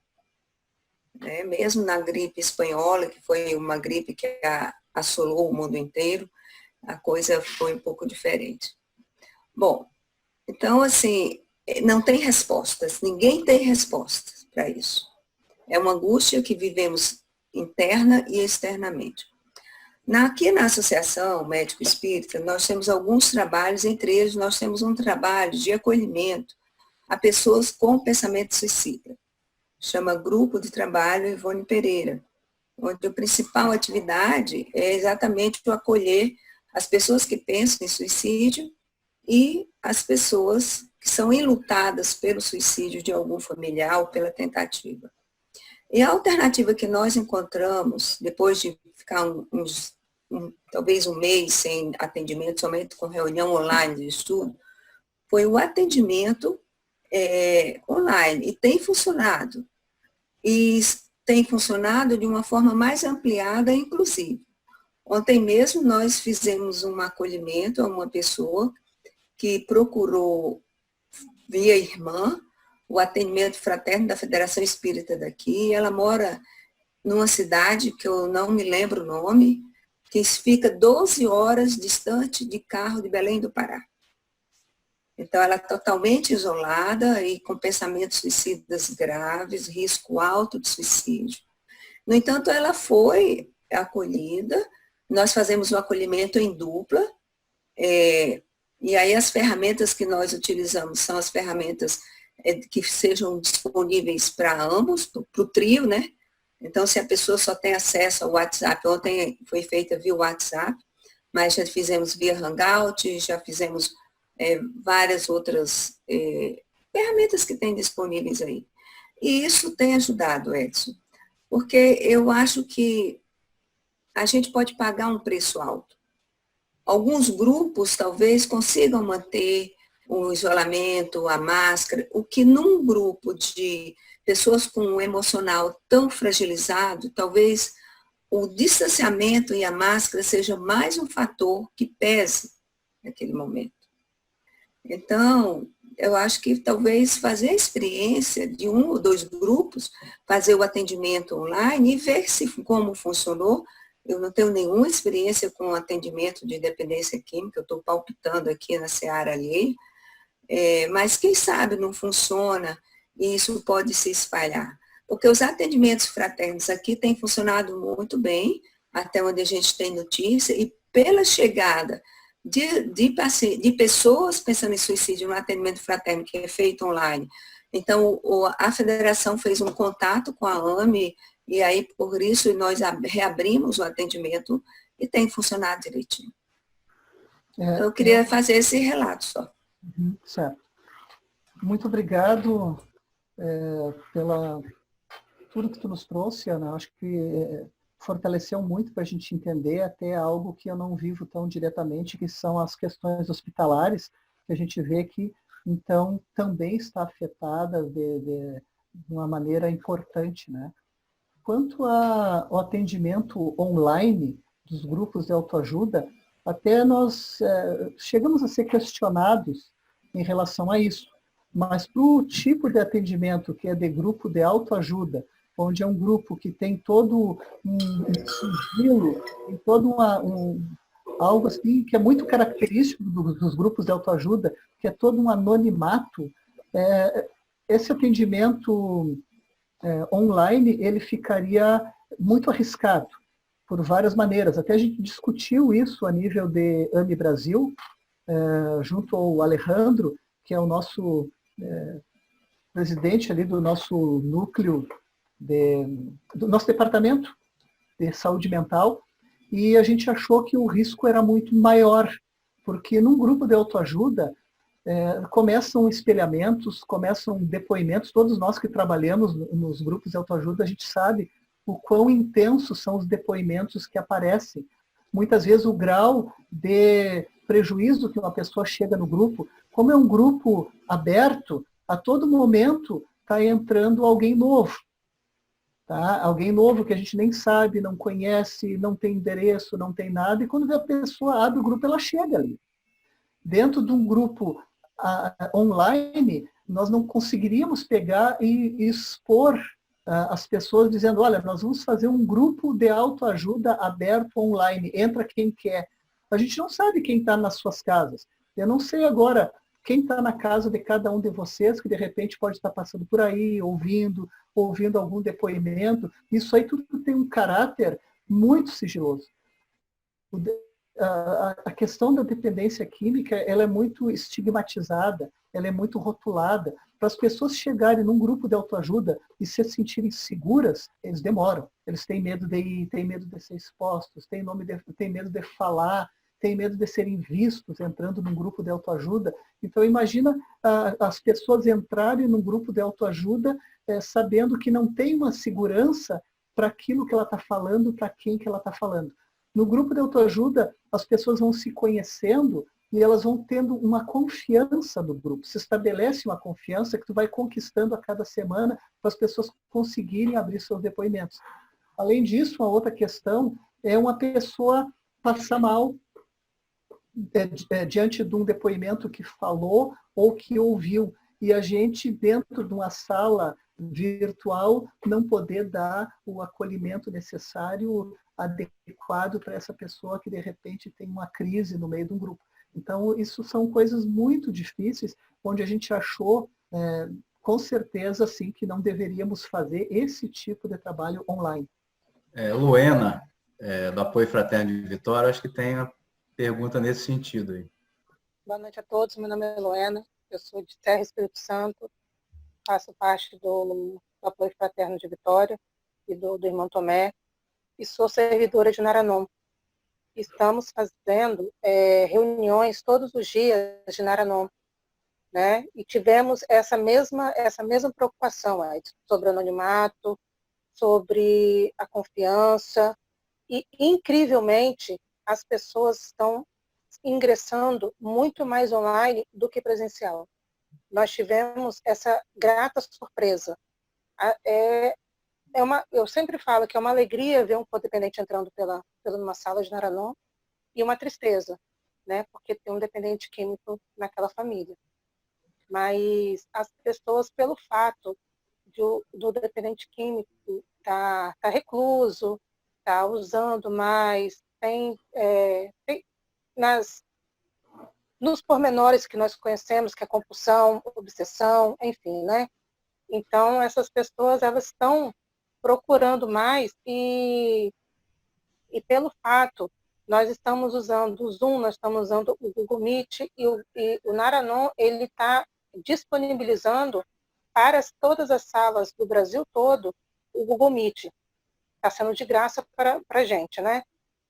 né? Mesmo na gripe espanhola, que foi uma gripe que assolou o mundo inteiro, a coisa foi um pouco diferente. Bom, então, assim, não tem respostas, ninguém tem respostas para isso. É uma angústia que vivemos interna e externamente. Aqui na Associação Médico Espírita, nós temos alguns trabalhos, entre eles nós temos um trabalho de acolhimento a pessoas com pensamento suicida. Chama Grupo de Trabalho Ivone Pereira, onde a principal atividade é exatamente o acolher as pessoas que pensam em suicídio e as pessoas que são enlutadas pelo suicídio de algum familiar ou pela tentativa. E a alternativa que nós encontramos, depois de ficar talvez um mês sem atendimento, somente com reunião online de estudo, foi o atendimento online. E tem funcionado. E tem funcionado de uma forma mais ampliada, inclusive. Ontem mesmo nós fizemos um acolhimento a uma pessoa que procurou, via irmã, o atendimento fraterno da Federação Espírita daqui. Ela mora numa cidade que eu não me lembro o nome, que fica 12 horas distante de carro de Belém do Pará. Então, ela é totalmente isolada e com pensamentos suicidas graves, risco alto de suicídio. No entanto, ela foi acolhida, nós fazemos o acolhimento em dupla, e aí as ferramentas que nós utilizamos são as ferramentas que sejam disponíveis para ambos, para o trio, né? Então, se a pessoa só tem acesso ao WhatsApp, ontem foi feita via WhatsApp, mas já fizemos via Hangout, já fizemos várias outras ferramentas que tem disponíveis aí. E isso tem ajudado, Edson, porque eu acho que a gente pode pagar um preço alto. Alguns grupos talvez consigam manter o isolamento, a máscara, o que num grupo de pessoas com um emocional tão fragilizado, talvez o distanciamento e a máscara seja mais um fator que pese naquele momento. Então, eu acho que talvez fazer a experiência de um ou dois grupos, fazer o atendimento online e ver como funcionou. Eu não tenho nenhuma experiência com atendimento de dependência química, eu estou palpitando aqui na seara alheia, mas quem sabe não funciona e isso pode se espalhar. Porque os atendimentos fraternos aqui têm funcionado muito bem, até onde a gente tem notícia, e pela chegada de pessoas pensando em suicídio no atendimento fraterno, que é feito online. Então, a federação fez um contato com a AME, e aí, por isso, nós reabrimos o atendimento e tem funcionado direitinho. Então, eu queria fazer esse relato só. Certo. Muito obrigado pela tudo que tu nos trouxe, Ana. Acho que fortaleceu muito para a gente entender até algo que eu não vivo tão diretamente, que são as questões hospitalares, que a gente vê que, então, também está afetada de uma maneira importante, né? Quanto ao atendimento online dos grupos de autoajuda, até nós chegamos a ser questionados em relação a isso. Mas para o tipo de atendimento que é de grupo de autoajuda, onde é um grupo que tem todo um sigilo, tem todo algo assim que é muito característico dos grupos de autoajuda, que é todo um anonimato, esse atendimento online, ele ficaria muito arriscado, por várias maneiras. Até a gente discutiu isso a nível de AME Brasil, junto ao Alejandro, que é o nosso presidente ali do nosso núcleo, do nosso departamento de saúde mental, e a gente achou que o risco era muito maior, porque num grupo de autoajuda começam espelhamentos, começam depoimentos. Todos nós que trabalhamos nos grupos de autoajuda, a gente sabe o quão intensos são os depoimentos que aparecem. Muitas vezes o grau de prejuízo que uma pessoa chega no grupo, como é um grupo aberto, a todo momento está entrando alguém novo. Tá? Alguém novo que a gente nem sabe, não conhece, não tem endereço, não tem nada, e quando a pessoa abre o grupo, ela chega ali. Dentro de um grupo online, nós não conseguiríamos pegar e expor as pessoas dizendo, olha, nós vamos fazer um grupo de autoajuda aberto online, entra quem quer. A gente não sabe quem está nas suas casas. Eu não sei agora quem está na casa de cada um de vocês, que de repente pode estar passando por aí, ouvindo algum depoimento. Isso aí tudo tem um caráter muito sigiloso. A questão da dependência química, ela é muito estigmatizada, ela é muito rotulada. Para as pessoas chegarem num grupo de autoajuda e se sentirem seguras, eles demoram. Eles têm medo de ir, têm medo de ser expostos, têm medo de falar, têm medo de serem vistos entrando num grupo de autoajuda. Então, imagina as pessoas entrarem num grupo de autoajuda sabendo que não tem uma segurança para aquilo que ela está falando, para quem que ela está falando. No grupo de autoajuda, as pessoas vão se conhecendo e elas vão tendo uma confiança no grupo. Se estabelece uma confiança que tu vai conquistando a cada semana para as pessoas conseguirem abrir seus depoimentos. Além disso, uma outra questão é uma pessoa passar mal diante de um depoimento que falou ou que ouviu. E a gente, dentro de uma sala virtual, não poder dar o acolhimento necessário, adequado para essa pessoa que, de repente, tem uma crise no meio de um grupo. Então, isso são coisas muito difíceis, onde a gente achou, com certeza, assim, que não deveríamos fazer esse tipo de trabalho online. Luena, do Apoio Fraterno de Vitória, acho que tem uma pergunta nesse sentido aí. Boa noite a todos, meu nome é Luena, eu sou de Serra Espírito Santo, faço parte do Apoio Fraterno de Vitória e do irmão Tomé, e sou servidora de Naranon. Estamos fazendo reuniões todos os dias de Naranon, né? E tivemos essa mesma preocupação sobre o anonimato, sobre a confiança, e incrivelmente as pessoas estão ingressando muito mais online do que presencial. Nós tivemos essa grata surpresa. Eu sempre falo que é uma alegria ver um codependente entrando pela uma sala de Naranon e uma tristeza, né? Porque tem um dependente químico naquela família. Mas as pessoas, pelo fato do dependente químico tá recluso, tá usando mais, tem nos pormenores que nós conhecemos, que é compulsão, obsessão, enfim, né? Então, essas pessoas, elas estão procurando mais e pelo fato, nós estamos usando o Zoom, nós estamos usando o Google Meet e o Naranon, ele está disponibilizando para todas as salas do Brasil todo o Google Meet. Está sendo de graça para a gente, né?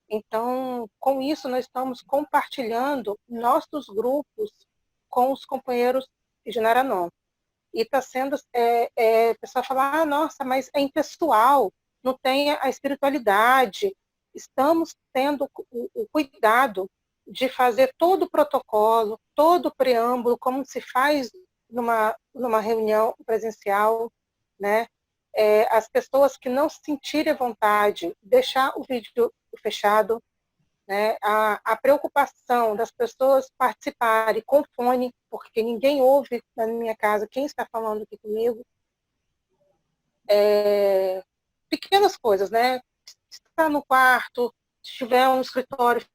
Então, com isso, nós estamos compartilhando nossos grupos com os companheiros de Naranon. E está sendo, o pessoal fala, nossa, mas é impessoal, não tem a espiritualidade. Estamos tendo o cuidado de fazer todo o protocolo, todo o preâmbulo, como se faz numa reunião presencial, né? As pessoas que não se sentirem à vontade, deixar o vídeo fechado, né? A preocupação das pessoas participarem com fone, porque ninguém ouve na minha casa quem está falando aqui comigo. Pequenas coisas, né? Está no quarto, se estiver no escritório,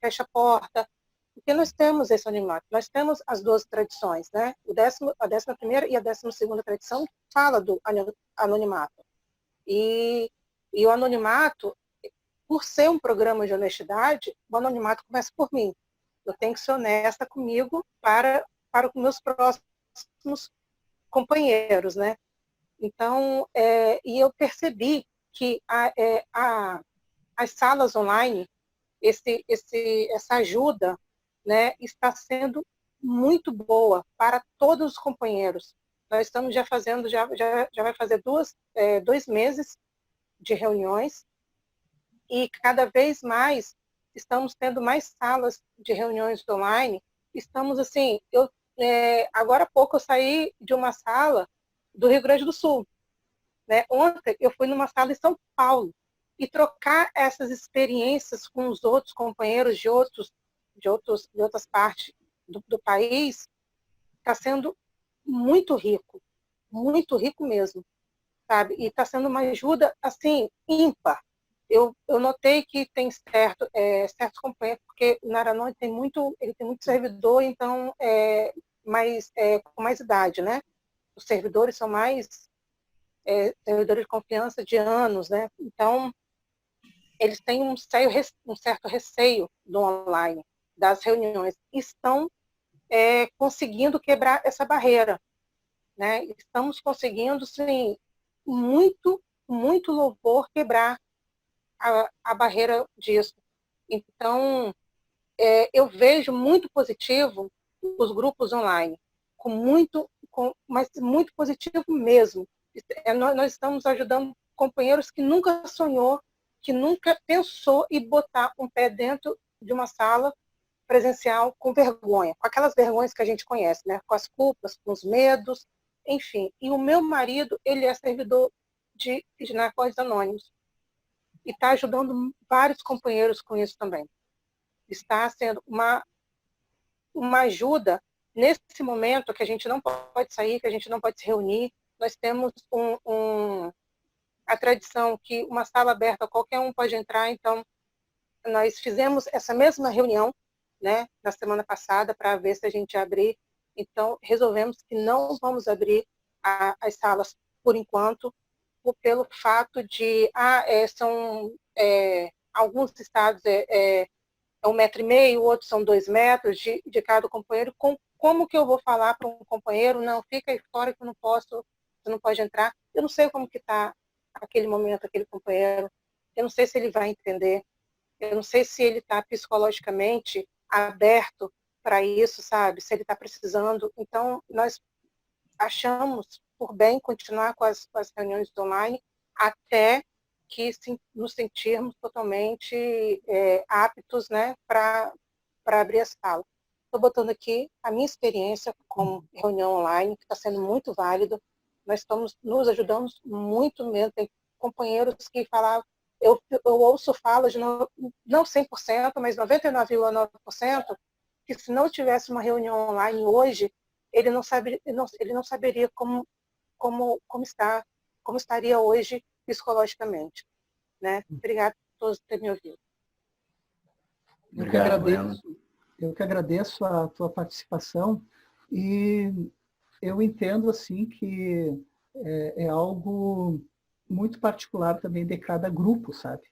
fecha a porta, porque nós temos esse anonimato. Nós temos as duas tradições, né? A 11ª e a 12ª tradição fala do anonimato. E o anonimato, por ser um programa de honestidade, o anonimato começa por mim. Eu tenho que ser honesta comigo para os meus próximos companheiros, né? Então, e eu percebi que as salas online, essa ajuda, né, está sendo muito boa para todos os companheiros. Nós estamos já fazendo, já vai fazer 2 meses de reuniões, e cada vez mais estamos tendo mais salas de reuniões online. Estamos assim, agora há pouco eu saí de uma sala do Rio Grande do Sul, né? Ontem eu fui numa sala em São Paulo, e trocar essas experiências com os outros companheiros de outras partes do país está sendo muito rico mesmo. sabe? E está sendo uma ajuda, assim, ímpar. Eu notei que tem certos companheiros, porque o Naranon ele tem muito servidor, então, com mais idade, né? Os servidores são mais servidores de confiança de anos, né? Então, eles têm um certo receio do online, das reuniões. Estão conseguindo quebrar essa barreira, né? Estamos conseguindo, sim, muito, muito louvor, quebrar a barreira disso. Então, eu vejo muito positivo os grupos online, mas muito positivo mesmo. Nós estamos ajudando companheiros que nunca sonhou, que nunca pensou em botar um pé dentro de uma sala presencial com vergonha, com aquelas vergonhas que a gente conhece, né? Com as culpas, com os medos, enfim. E o meu marido, ele é servidor de Narcóticos Anônimos e está ajudando vários companheiros com isso também. Está sendo uma ajuda nesse momento que a gente não pode sair, que a gente não pode se reunir. Nós temos a tradição que uma sala aberta qualquer um pode entrar, então nós fizemos essa mesma reunião, né, na semana passada para ver se a gente abrir. Então resolvemos que não vamos abrir as salas por enquanto, pelo fato de são alguns estados 1,5 metro, outros são 2 metros de cada companheiro. Como que eu vou falar para um companheiro, não, fica aí fora que eu não posso, você não pode entrar? Eu não sei como que está aquele momento, aquele companheiro, eu não sei se ele vai entender, eu não sei se ele está psicologicamente aberto para isso, sabe? Se ele está precisando. Então, nós achamos por bem continuar com as reuniões online até que nos sentirmos totalmente aptos, né, para abrir a sala. Estou botando aqui a minha experiência com reunião online, que está sendo muito válido. Nós estamos nos ajudando muito mesmo. Tem companheiros que falavam, eu ouço falas de não 100%, mas 99,9%, que se não tivesse uma reunião online hoje, ele não saberia como estaria hoje psicologicamente, né? Obrigada por todos terem me ouvido. Eu que agradeço a tua participação e eu entendo assim que é algo muito particular também de cada grupo, sabe?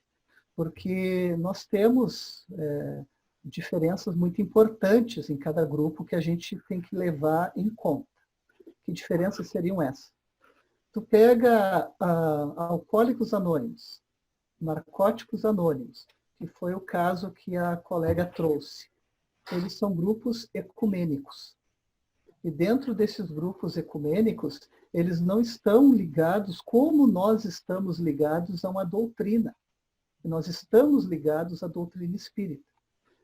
Porque nós temos diferenças muito importantes em cada grupo que a gente tem que levar em conta. Que diferenças seriam essas? Tu pega Alcoólicos Anônimos, Narcóticos Anônimos, que foi o caso que a colega trouxe. Eles são grupos ecumênicos. E dentro desses grupos ecumênicos, eles não estão ligados como nós estamos ligados a uma doutrina. Nós estamos ligados à doutrina espírita.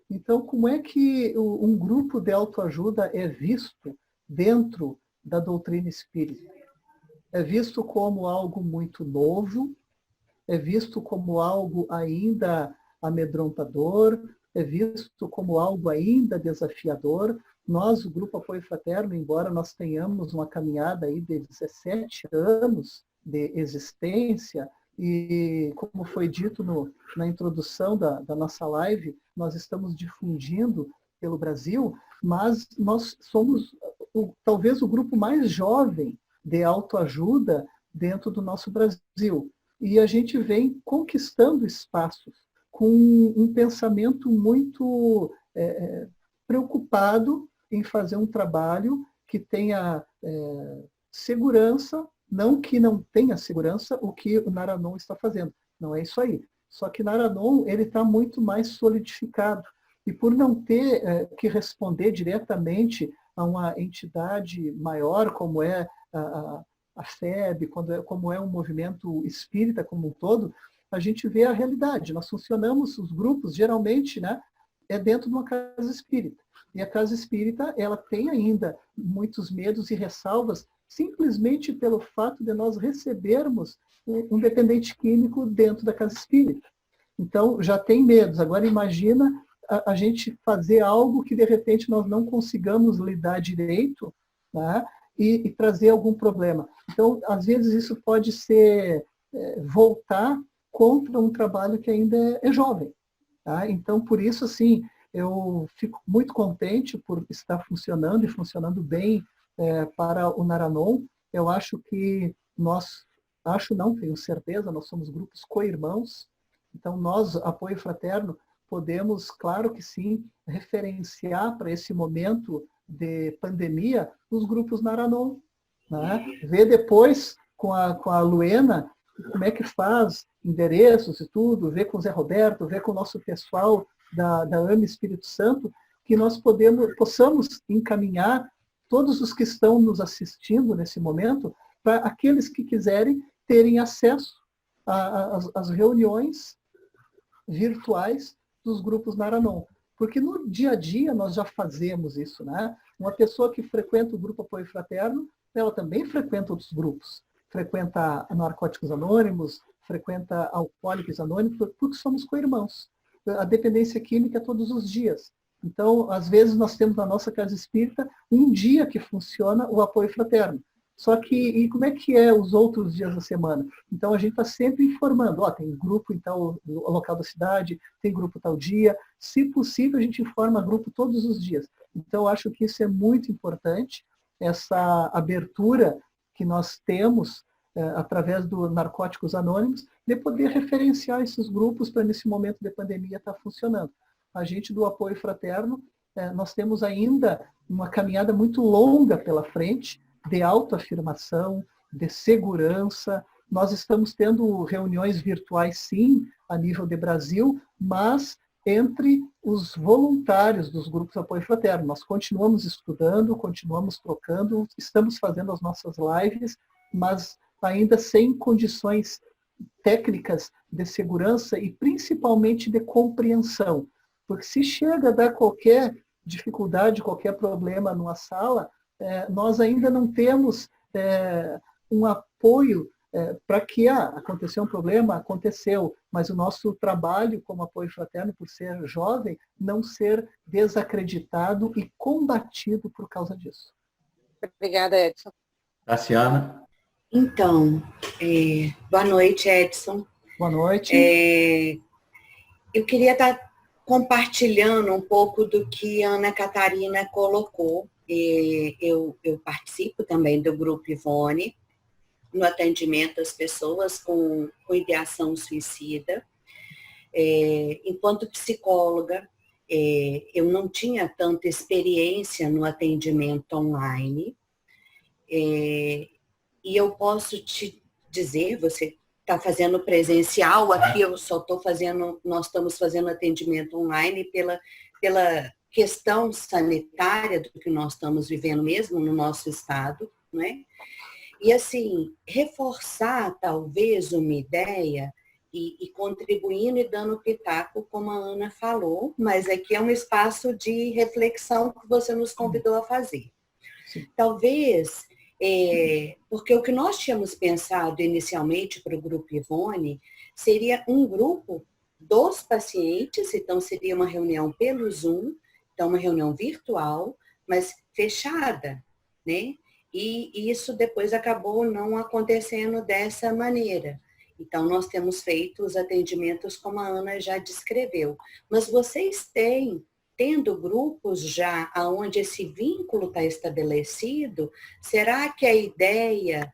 Então, como é que um grupo de autoajuda é visto dentro da doutrina espírita? É visto como algo muito novo, é visto como algo ainda amedrontador, é visto como algo ainda desafiador. Nós, o Grupo Apoio Fraterno, embora nós tenhamos uma caminhada aí de 17 anos de existência, e como foi dito na introdução da nossa live, nós estamos difundindo pelo Brasil, mas nós somos talvez o grupo mais jovem de autoajuda dentro do nosso Brasil. E a gente vem conquistando espaços com um pensamento muito preocupado em fazer um trabalho que tenha segurança, não que não tenha segurança o que o Naranon está fazendo. Não é isso aí. Só que Naranon ele está muito mais solidificado. E por não ter que responder diretamente a uma entidade maior, como é a FEB, como é um movimento espírita como um todo, a gente vê a realidade. Nós funcionamos, os grupos, geralmente, né, dentro de uma casa espírita. E a casa espírita, ela tem ainda muitos medos e ressalvas, simplesmente pelo fato de nós recebermos um dependente químico dentro da casa espírita. Então, já tem medos. Agora, imagina a gente fazer algo que, de repente, nós não consigamos lidar direito, né? e trazer algum problema. Então, às vezes, isso pode ser voltar contra um trabalho que ainda é jovem. Tá? Então, por isso, assim, eu fico muito contente por estar funcionando e funcionando bem para o Naranon. Eu acho que tenho certeza, nós somos grupos co-irmãos. Então, nós, Apoio Fraterno, podemos, claro que sim, referenciar para esse momento de pandemia os grupos Naranon. Né? Ver depois com a Luena como é que faz endereços e tudo, ver com o Zé Roberto, ver com o nosso pessoal da AME Espírito Santo, que nós possamos encaminhar todos os que estão nos assistindo nesse momento para aqueles que quiserem terem acesso às reuniões virtuais dos grupos Naranon. Porque no dia a dia nós já fazemos isso, né? Uma pessoa que frequenta o Grupo Apoio Fraterno, ela também frequenta outros grupos. Frequenta Narcóticos Anônimos, frequenta Alcoólicos Anônimos, porque somos co-irmãos. A dependência química é todos os dias. Então, às vezes, nós temos na nossa casa espírita um dia que funciona o apoio fraterno. Só que, e como é que é os outros dias da semana? Então, a gente está sempre informando. Tem grupo em tal local da cidade, tem grupo tal dia. Se possível, a gente informa grupo todos os dias. Então, eu acho que isso é muito importante, essa abertura que nós temos através do Narcóticos Anônimos, de poder referenciar esses grupos para, nesse momento de pandemia, estar funcionando. A gente do Apoio Fraterno, nós temos ainda uma caminhada muito longa pela frente, de autoafirmação, de segurança. Nós estamos tendo reuniões virtuais, sim, a nível de Brasil, mas entre os voluntários dos grupos Apoio Fraterno. Nós continuamos estudando, continuamos trocando, estamos fazendo as nossas lives, mas ainda sem condições técnicas de segurança e principalmente de compreensão. Porque se chega a dar qualquer dificuldade, qualquer problema numa sala, nós ainda não temos um apoio para que aconteceu um problema, aconteceu, mas o nosso trabalho como Apoio Fraterno, por ser jovem, não ser desacreditado e combatido por causa disso. Obrigada, Edson. Tassiana. Então, boa noite, Edson. Boa noite. Eu queria estar compartilhando um pouco do que a Ana Catarina colocou. Eu participo também do Grupo Ivone, no atendimento às pessoas com ideação suicida. Enquanto psicóloga, eu não tinha tanta experiência no atendimento online. E eu posso te dizer, você está fazendo presencial, aqui nós estamos fazendo atendimento online pela questão sanitária do que nós estamos vivendo mesmo no nosso estado, né? E assim, reforçar talvez uma ideia e contribuindo e dando pitaco, como a Ana falou, mas aqui é um espaço de reflexão que você nos convidou a fazer. Talvez, porque o que nós tínhamos pensado inicialmente para o Grupo Ivone seria um grupo dos pacientes, então seria uma reunião pelo Zoom, então uma reunião virtual, mas fechada, né? E isso depois acabou não acontecendo dessa maneira. Então, nós temos feito os atendimentos como a Ana já descreveu. Mas vocês tendo grupos já onde esse vínculo está estabelecido, será que a ideia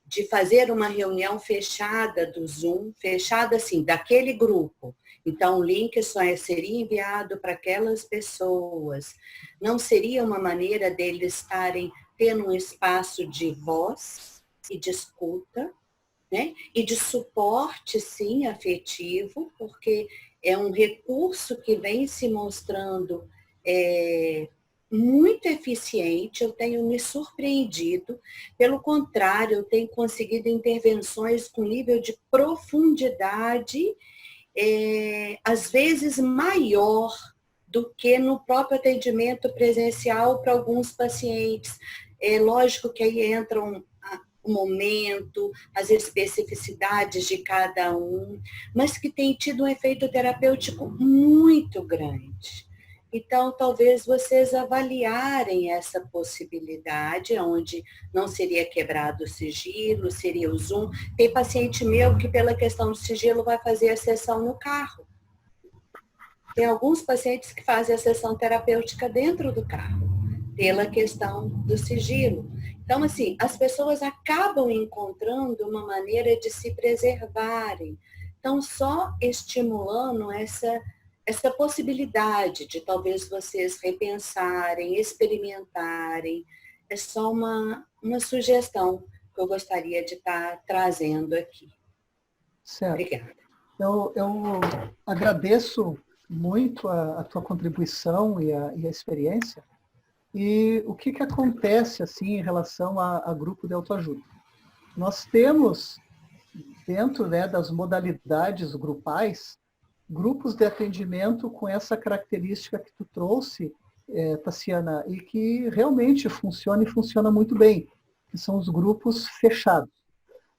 de fazer uma reunião fechada do Zoom, fechada assim, daquele grupo, então o link só seria enviado para aquelas pessoas, não seria uma maneira deles estarem tendo um espaço de voz e de escuta, né? E de suporte, sim, afetivo, porque é um recurso que vem se mostrando muito eficiente. Eu tenho me surpreendido, pelo contrário, eu tenho conseguido intervenções com nível de profundidade, às vezes maior do que no próprio atendimento presencial para alguns pacientes. É lógico que aí entram o momento, as especificidades de cada um, mas que tem tido um efeito terapêutico muito grande. Então, talvez vocês avaliarem essa possibilidade, onde não seria quebrado o sigilo, seria o Zoom. Tem paciente meu que, pela questão do sigilo, vai fazer a sessão no carro. Tem alguns pacientes que fazem a sessão terapêutica dentro do carro, pela questão do sigilo. Então, assim, as pessoas acabam encontrando uma maneira de se preservarem. Então, só estimulando essa possibilidade de talvez vocês repensarem, experimentarem, é só uma sugestão que eu gostaria de estar trazendo aqui. Certo. Obrigada. Eu agradeço muito a tua contribuição e a experiência. E o que acontece assim em relação a grupo de autoajuda? Nós temos, dentro, né, das modalidades grupais, grupos de atendimento com essa característica que tu trouxe, Tassiana, e que realmente funciona e funciona muito bem, que são os grupos fechados,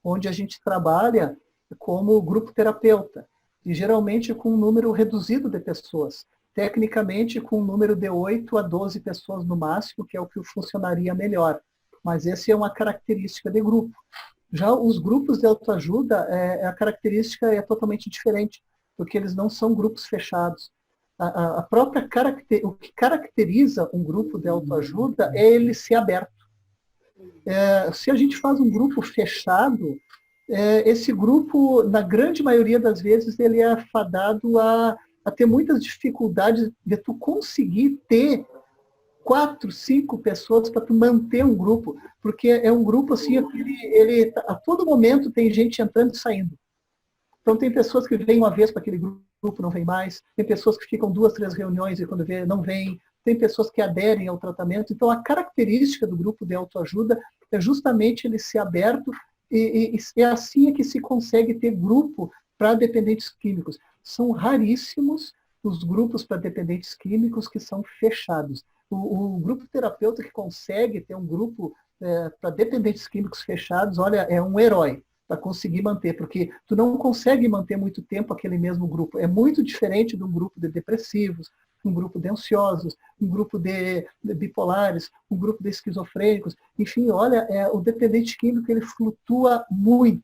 onde a gente trabalha como grupo terapeuta, e geralmente com um número reduzido de pessoas, tecnicamente com um número de 8 a 12 pessoas no máximo, que é o que funcionaria melhor. Mas essa é uma característica de grupo. Já os grupos de autoajuda, a característica é totalmente diferente, porque eles não são grupos fechados. A própria o que caracteriza um grupo de autoajuda é ele ser aberto. Se a gente faz um grupo fechado, esse grupo, na grande maioria das vezes, ele é fadado a ter muitas dificuldades de tu conseguir ter 4, 5 pessoas para tu manter um grupo, porque é um grupo assim, ele a todo momento tem gente entrando e saindo. Então tem pessoas que vêm uma vez para aquele grupo, não vem mais, tem pessoas que ficam 2, 3 reuniões e quando vê, não vem, tem pessoas que aderem ao tratamento. Então a característica do grupo de autoajuda é justamente ele ser aberto e é assim que se consegue ter grupo para dependentes químicos. São raríssimos os grupos para dependentes químicos que são fechados. O grupo terapeuta que consegue ter um grupo para dependentes químicos fechados, olha, é um herói para conseguir manter, porque tu não consegue manter muito tempo aquele mesmo grupo. É muito diferente de um grupo de depressivos, um grupo de ansiosos, um grupo de bipolares, um grupo de esquizofrênicos. Enfim, olha, o dependente químico ele flutua muito.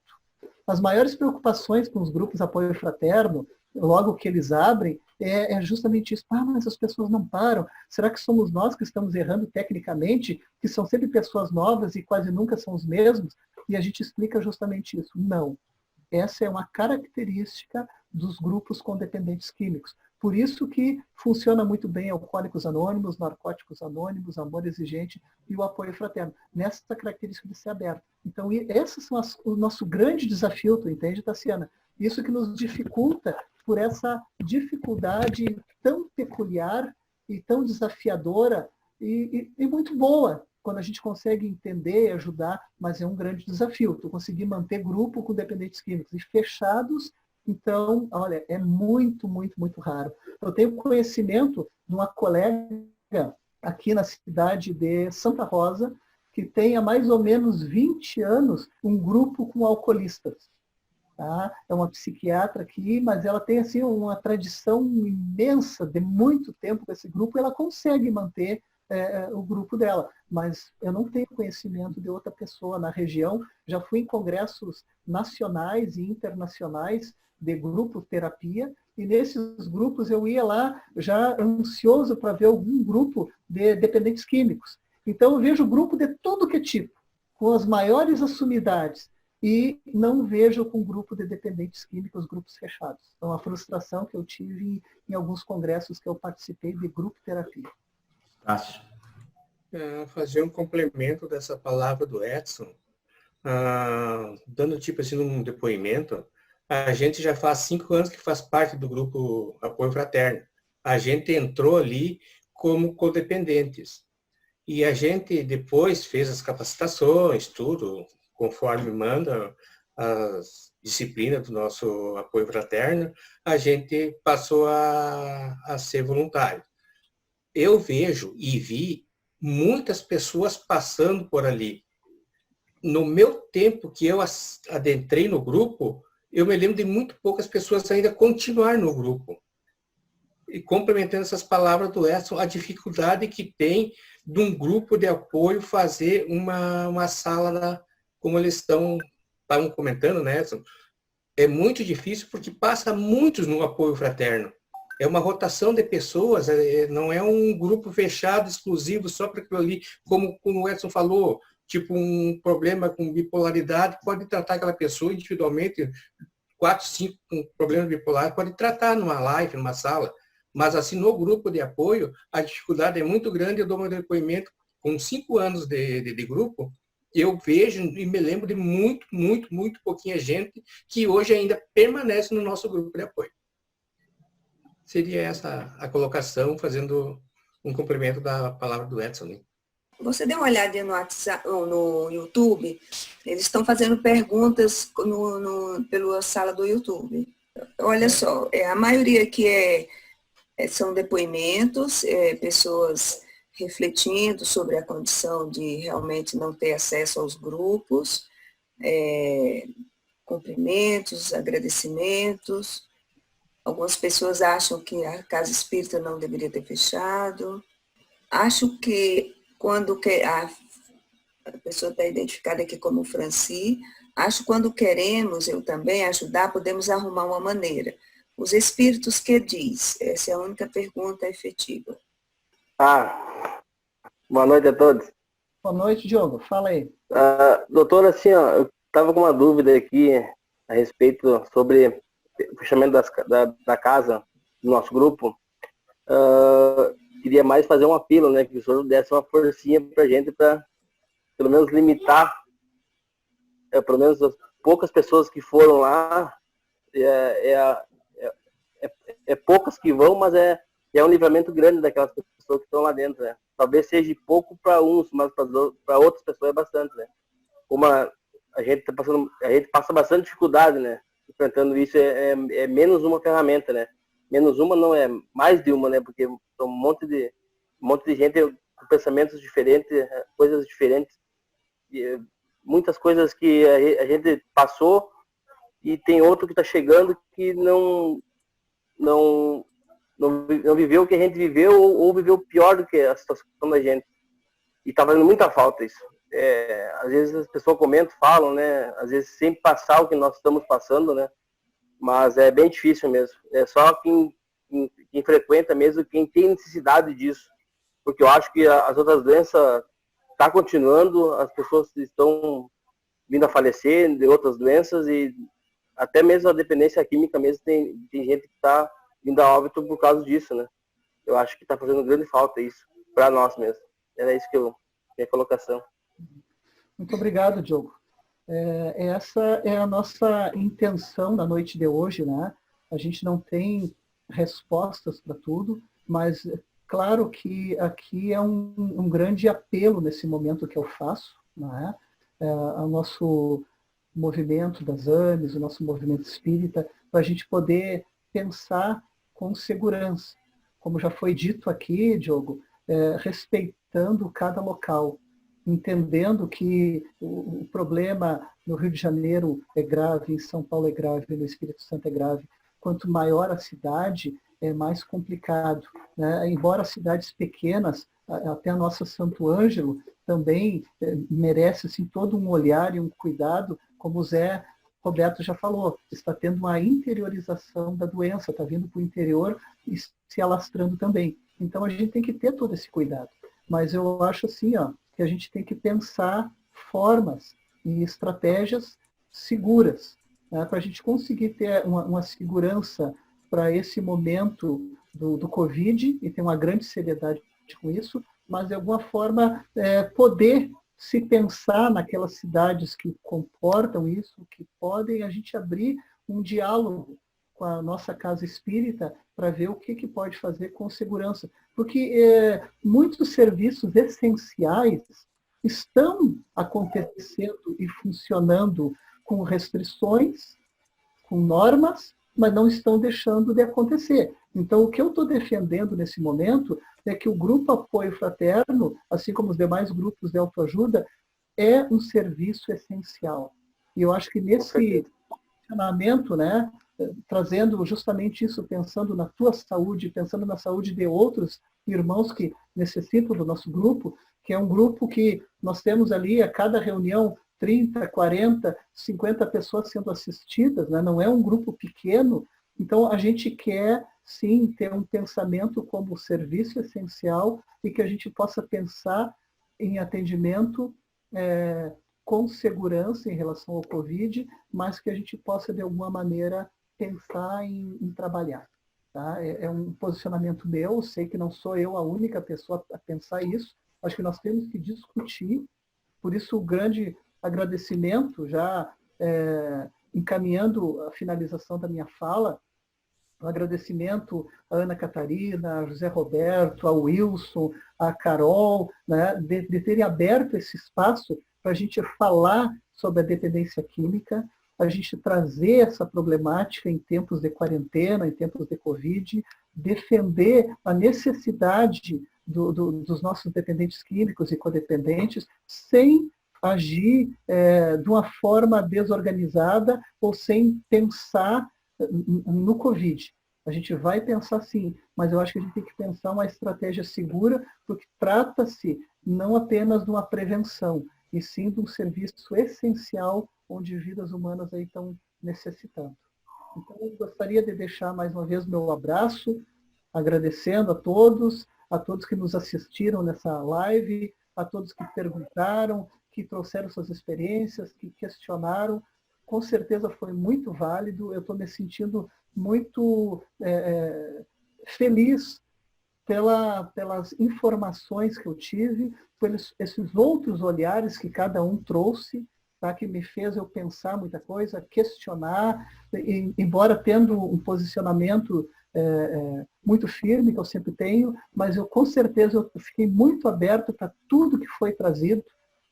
As maiores preocupações com os grupos apoio fraterno, logo que eles abrem, é justamente isso. Mas as pessoas não param. Será que somos nós que estamos errando tecnicamente? Que são sempre pessoas novas e quase nunca são os mesmos? E a gente explica justamente isso. Não. Essa é uma característica dos grupos com dependentes químicos. Por isso que funciona muito bem Alcoólicos Anônimos, Narcóticos Anônimos, Amor Exigente e o apoio fraterno, nessa característica de ser aberto. Então, esses são o nosso grande desafio, tu entende, Tassiana? Isso que nos dificulta por essa dificuldade tão peculiar e tão desafiadora e muito boa, quando a gente consegue entender e ajudar, mas é um grande desafio, tu conseguir manter grupo com dependentes químicos e fechados. Então, olha, é muito, muito, muito raro. Eu tenho conhecimento de uma colega aqui na cidade de Santa Rosa, que tem há mais ou menos 20 anos um grupo com alcoolistas. Tá? É uma psiquiatra aqui, mas ela tem assim, uma tradição imensa de muito tempo com esse grupo, e ela consegue manter o grupo dela. Mas eu não tenho conhecimento de outra pessoa na região. Já fui em congressos nacionais e internacionais de grupo terapia, e nesses grupos eu ia lá já ansioso para ver algum grupo de dependentes químicos. Então eu vejo grupo de tudo que é tipo, com as maiores assumidades, e não vejo com grupo de dependentes químicos, grupos fechados. Então a frustração que eu tive em alguns congressos que eu participei de grupo terapia. Cássio. Fazer um complemento dessa palavra do Edson, dando tipo assim um depoimento. A gente já faz 5 anos que faz parte do grupo Apoio Fraterno. A gente entrou ali como codependentes. E a gente depois fez as capacitações, tudo, conforme manda as disciplinas do nosso Apoio Fraterno, a gente passou a ser voluntário. Eu vejo e vi muitas pessoas passando por ali. No meu tempo que eu adentrei no grupo, eu me lembro de muito poucas pessoas ainda continuar no grupo. e complementando essas palavras do Edson, a dificuldade que tem de um grupo de apoio fazer uma sala, como eles estavam comentando, né, Edson? É muito difícil porque passa muitos no apoio fraterno. É uma rotação de pessoas, não é um grupo fechado, exclusivo, só para aquilo ali, como o Edson falou, tipo um problema com bipolaridade, pode tratar aquela pessoa individualmente, 4, 5 com problemas bipolares, pode tratar numa live, numa sala. Mas assim, no grupo de apoio, a dificuldade é muito grande. Eu dou meu depoimento com 5 anos de grupo, eu vejo e me lembro de muito pouquinha gente que hoje ainda permanece no nosso grupo de apoio. Seria essa a colocação, fazendo um complemento da palavra do Edson. Né? Você deu uma olhadinha no WhatsApp, no YouTube, eles estão fazendo perguntas pela sala do YouTube. Olha só, a maioria aqui são depoimentos, pessoas refletindo sobre a condição de realmente não ter acesso aos grupos, cumprimentos, agradecimentos. Algumas pessoas acham que a casa espírita não deveria ter fechado. Acho que quando a pessoa está identificada aqui como Franci, acho que quando queremos, eu também, ajudar, podemos arrumar uma maneira. Os espíritos que diz? Essa é a única pergunta efetiva. Boa noite a todos. Boa noite, Diogo. Fala aí. Doutora, assim, eu estava com uma dúvida aqui a respeito sobre o fechamento da casa do nosso grupo. Queria mais fazer um apelo, né, que o senhor desse uma forcinha para a gente, para pelo menos limitar, pelo menos as poucas pessoas que foram lá, poucas que vão, mas é um livramento grande daquelas pessoas que estão lá dentro, né? Talvez seja pouco para uns, mas para outras pessoas é bastante, né? A gente passa bastante dificuldade, né? Enfrentando isso, é menos uma ferramenta, né? Menos uma não é mais de uma, né? Porque são um monte de gente com pensamentos diferentes, coisas diferentes, muitas coisas que a gente passou e tem outro que está chegando que não viveu o que a gente viveu ou viveu pior do que a situação da gente. E está fazendo muita falta isso. Às vezes as pessoas comentam, falam, né? Às vezes sem passar o que nós estamos passando, né? Mas é bem difícil mesmo. É só quem frequenta mesmo, quem tem necessidade disso. Porque eu acho que as outras doenças estão continuando, as pessoas estão vindo a falecer de outras doenças e até mesmo a dependência química mesmo tem gente que está vindo a óbito por causa disso, né? Eu acho que está fazendo grande falta isso, para nós mesmo. Era isso minha colocação. Muito obrigado, Diogo. Essa é a nossa intenção na noite de hoje, né? A gente não tem respostas para tudo, mas claro que aqui é um grande apelo nesse momento que eu faço, né? O nosso movimento das AMES, o nosso movimento espírita, para a gente poder pensar com segurança. Como já foi dito aqui, Diogo, respeitando cada local, entendendo que o problema no Rio de Janeiro é grave, em São Paulo é grave, no Espírito Santo é grave. Quanto maior a cidade, é mais complicado, né? Embora cidades pequenas, até a nossa Santo Ângelo também merece assim, todo um olhar e um cuidado, como o Zé Roberto já falou, está tendo uma interiorização da doença, está vindo para o interior e se alastrando também. Então a gente tem que ter todo esse cuidado. Mas eu acho assim, que a gente tem que pensar formas e estratégias seguras, né, para a gente conseguir ter uma segurança para esse momento do Covid, e ter uma grande seriedade com isso, mas de alguma forma poder se pensar naquelas cidades que comportam isso, que podem a gente abrir um diálogo com a nossa casa espírita para ver o que pode fazer com segurança. Porque muitos serviços essenciais estão acontecendo e funcionando com restrições, com normas, mas não estão deixando de acontecer. Então, o que eu estou defendendo nesse momento é que o Grupo Apoio Fraterno, assim como os demais grupos de autoajuda, é um serviço essencial. E eu acho que nesse funcionamento, né, trazendo justamente isso, pensando na tua saúde, pensando na saúde de outros irmãos que necessitam do nosso grupo, que é um grupo que nós temos ali a cada reunião 30, 40, 50 pessoas sendo assistidas, né? Não é um grupo pequeno. Então, a gente quer, sim, ter um pensamento como serviço essencial e que a gente possa pensar em atendimento com segurança em relação ao Covid, mas que a gente possa, de alguma maneira, pensar em trabalhar. Tá? É um posicionamento meu, sei que não sou eu a única pessoa a pensar isso, acho que nós temos que discutir, por isso o grande agradecimento, já encaminhando a finalização da minha fala, um agradecimento à Ana Catarina, a José Roberto, ao Wilson, à Carol, né, de terem aberto esse espaço para a gente falar sobre a dependência química, a gente trazer essa problemática em tempos de quarentena, em tempos de Covid, defender a necessidade dos nossos dependentes químicos e codependentes sem agir de uma forma desorganizada ou sem pensar no Covid. A gente vai pensar sim, mas eu acho que a gente tem que pensar uma estratégia segura, porque trata-se não apenas de uma prevenção, e sim de um serviço essencial onde vidas humanas aí estão necessitando. Então, eu gostaria de deixar mais uma vez meu abraço, agradecendo a todos que nos assistiram nessa live, a todos que perguntaram, que trouxeram suas experiências, que questionaram. Com certeza foi muito válido, eu estou me sentindo muito feliz pelas informações que eu tive, pelos esses outros olhares que cada um trouxe, tá, que me fez eu pensar muita coisa, questionar, embora tendo um posicionamento muito firme, que eu sempre tenho, mas eu com certeza eu fiquei muito aberto para tudo que foi trazido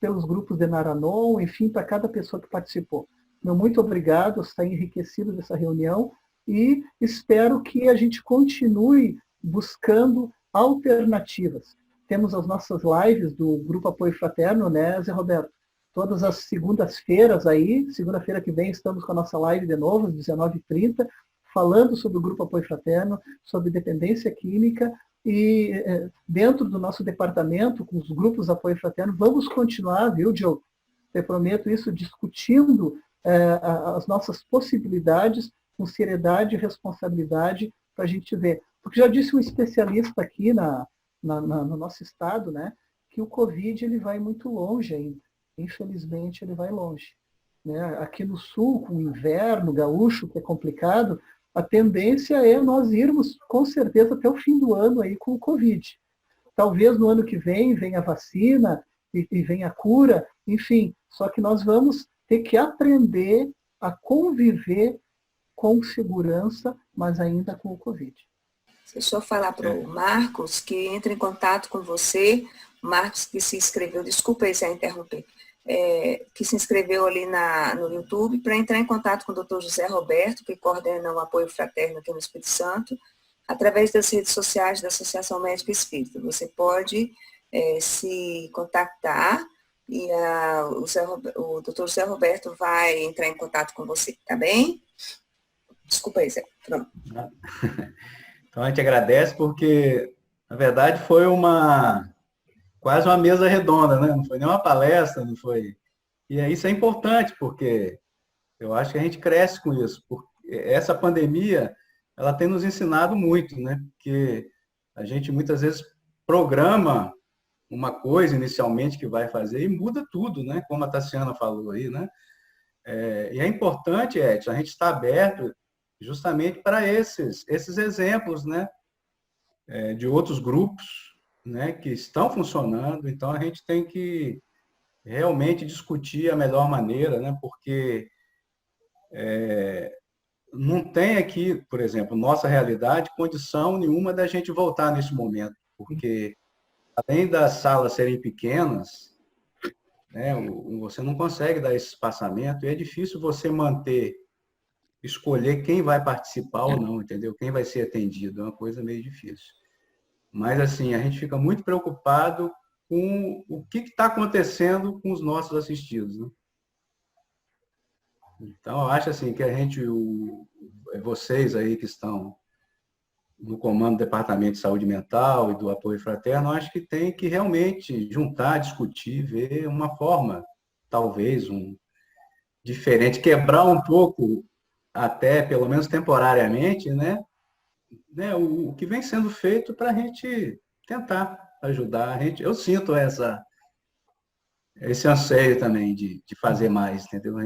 pelos grupos de Naranon, enfim, para cada pessoa que participou. Meu muito obrigado, eu saí enriquecido dessa reunião e espero que a gente continue buscando alternativas. Temos as nossas lives do Grupo Apoio Fraterno, né, Zé Roberto? Todas as segundas-feiras aí, segunda-feira que vem estamos com a nossa live de novo, às 19h30, falando sobre o Grupo Apoio Fraterno, sobre dependência química e dentro do nosso departamento, com os grupos Apoio Fraterno, vamos continuar, viu, Diogo? Eu prometo isso, discutindo as nossas possibilidades com seriedade e responsabilidade para a gente ver. Porque já disse um especialista aqui no nosso estado, né, que o Covid ele vai muito longe ainda. Infelizmente, ele vai longe. Né? Aqui no sul, com o inverno gaúcho, que é complicado, a tendência é nós irmos, com certeza, até o fim do ano aí com o Covid. Talvez no ano que vem venha a vacina e venha a cura, enfim, só que nós vamos ter que aprender a conviver com segurança, mas ainda com o Covid. Deixa eu falar para o Marcos, que entra em contato com você, Marcos que se inscreveu, desculpa aí se eu interromper, que se inscreveu ali no YouTube, para entrar em contato com o Dr. José Roberto, que coordena o Apoio Fraterno aqui no Espírito Santo, através das redes sociais da Associação Médica Espírita. Você pode se contactar e o Dr. José Roberto vai entrar em contato com você, tá bem? Desculpa aí, Zé. Pronto. Então, a gente agradece porque, na verdade, foi quase uma mesa redonda, né? Não foi nem uma palestra, não foi... E isso é importante, porque eu acho que a gente cresce com isso. Porque essa pandemia, ela tem nos ensinado muito, né? Porque a gente, muitas vezes, programa uma coisa inicialmente que vai fazer e muda tudo, né? Como a Tassiana falou aí, né? E é importante, Edson, a gente estar aberto justamente para esses exemplos, né, de outros grupos, né, que estão funcionando. Então, a gente tem que realmente discutir a melhor maneira, né, porque não tem aqui, por exemplo, nossa realidade, condição nenhuma da gente voltar nesse momento, porque além das salas serem pequenas, né, você não consegue dar esse espaçamento e é difícil você escolher quem vai participar ou não, entendeu? Quem vai ser atendido, é uma coisa meio difícil. Mas, assim, a gente fica muito preocupado com o que está acontecendo com os nossos assistidos, né? Então, eu acho assim que a gente, vocês aí que estão no comando do Departamento de Saúde Mental e do Apoio Fraterno, acho que tem que realmente juntar, discutir, ver uma forma, talvez, diferente, quebrar um pouco, até pelo menos temporariamente, né, o que vem sendo feito para a gente tentar ajudar. Eu sinto esse anseio também de fazer mais, entendeu?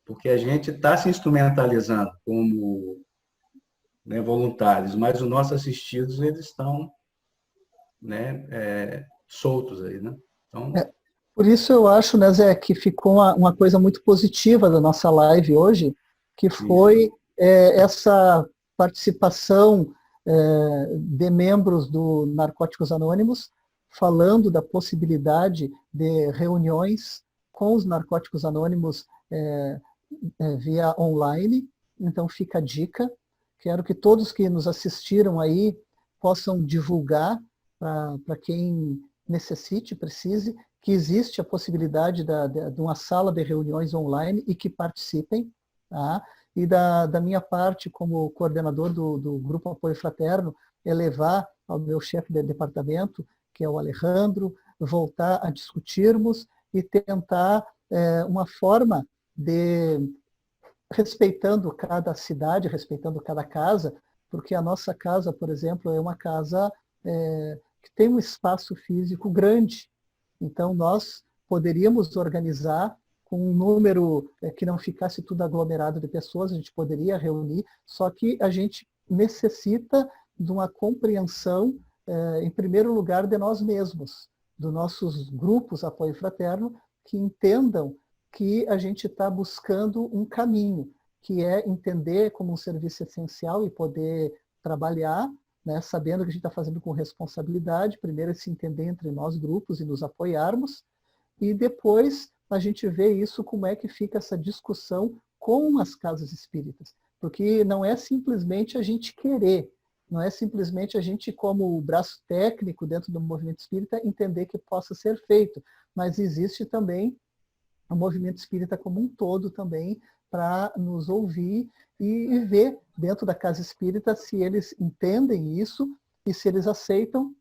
Porque a gente está se instrumentalizando como, né, voluntários, mas os nossos assistidos, eles estão, né, soltos aí, né? Então, Por isso eu acho, né, Zé, que ficou uma coisa muito positiva da nossa live hoje, que foi essa participação de membros do Narcóticos Anônimos, falando da possibilidade de reuniões com os Narcóticos Anônimos via online. Então fica a dica. Quero que todos que nos assistiram aí possam divulgar para quem necessite, precise, que existe a possibilidade de uma sala de reuniões online e que participem. Tá? E da minha parte, como coordenador do Grupo Apoio Fraterno, é levar ao meu chefe de departamento, que é o Alejandro, voltar a discutirmos e tentar uma forma de, respeitando cada cidade, respeitando cada casa, porque a nossa casa, por exemplo, é uma casa que tem um espaço físico grande. Então, nós poderíamos organizar com um número que não ficasse tudo aglomerado de pessoas, a gente poderia reunir, só que a gente necessita de uma compreensão, em primeiro lugar, de nós mesmos, dos nossos grupos Apoio Fraterno, que entendam que a gente está buscando um caminho, que é entender como um serviço essencial e poder trabalhar, né, sabendo que a gente está fazendo com responsabilidade, primeiro é se entender entre nós grupos e nos apoiarmos, e depois a gente vê isso, como é que fica essa discussão com as casas espíritas, porque não é simplesmente a gente querer, não é simplesmente a gente, como o braço técnico dentro do movimento espírita, entender que possa ser feito, mas existe também o movimento espírita como um todo também, para nos ouvir e ver dentro da casa espírita se eles entendem isso e se eles aceitam,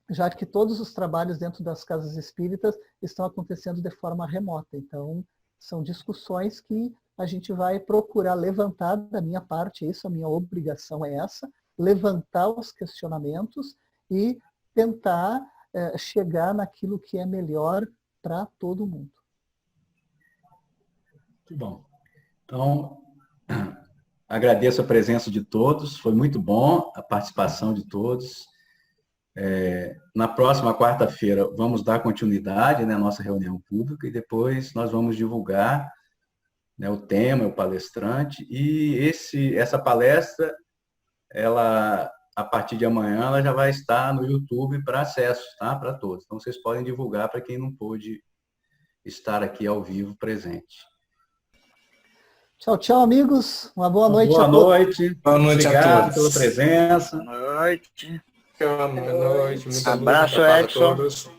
já que todos os trabalhos dentro das casas espíritas estão acontecendo de forma remota. Então, são discussões que a gente vai procurar levantar da minha parte, isso, a minha obrigação é essa, levantar os questionamentos e tentar chegar naquilo que é melhor para todo mundo. muito bom. Então, agradeço a presença de todos, foi muito bom a participação de todos. Na próxima quarta-feira vamos dar continuidade, né, à nossa reunião pública e depois nós vamos divulgar, né, o tema, o palestrante, e essa palestra, ela, a partir de amanhã, ela já vai estar no YouTube para acesso, tá, para todos. Então, vocês podem divulgar para quem não pôde estar aqui ao vivo presente. Tchau, tchau, amigos. Uma boa noite a todos. Boa noite Obrigado a todos. pela presença. Boa noite. Boa noite. Muito Abraço, obrigado a Edson. todos.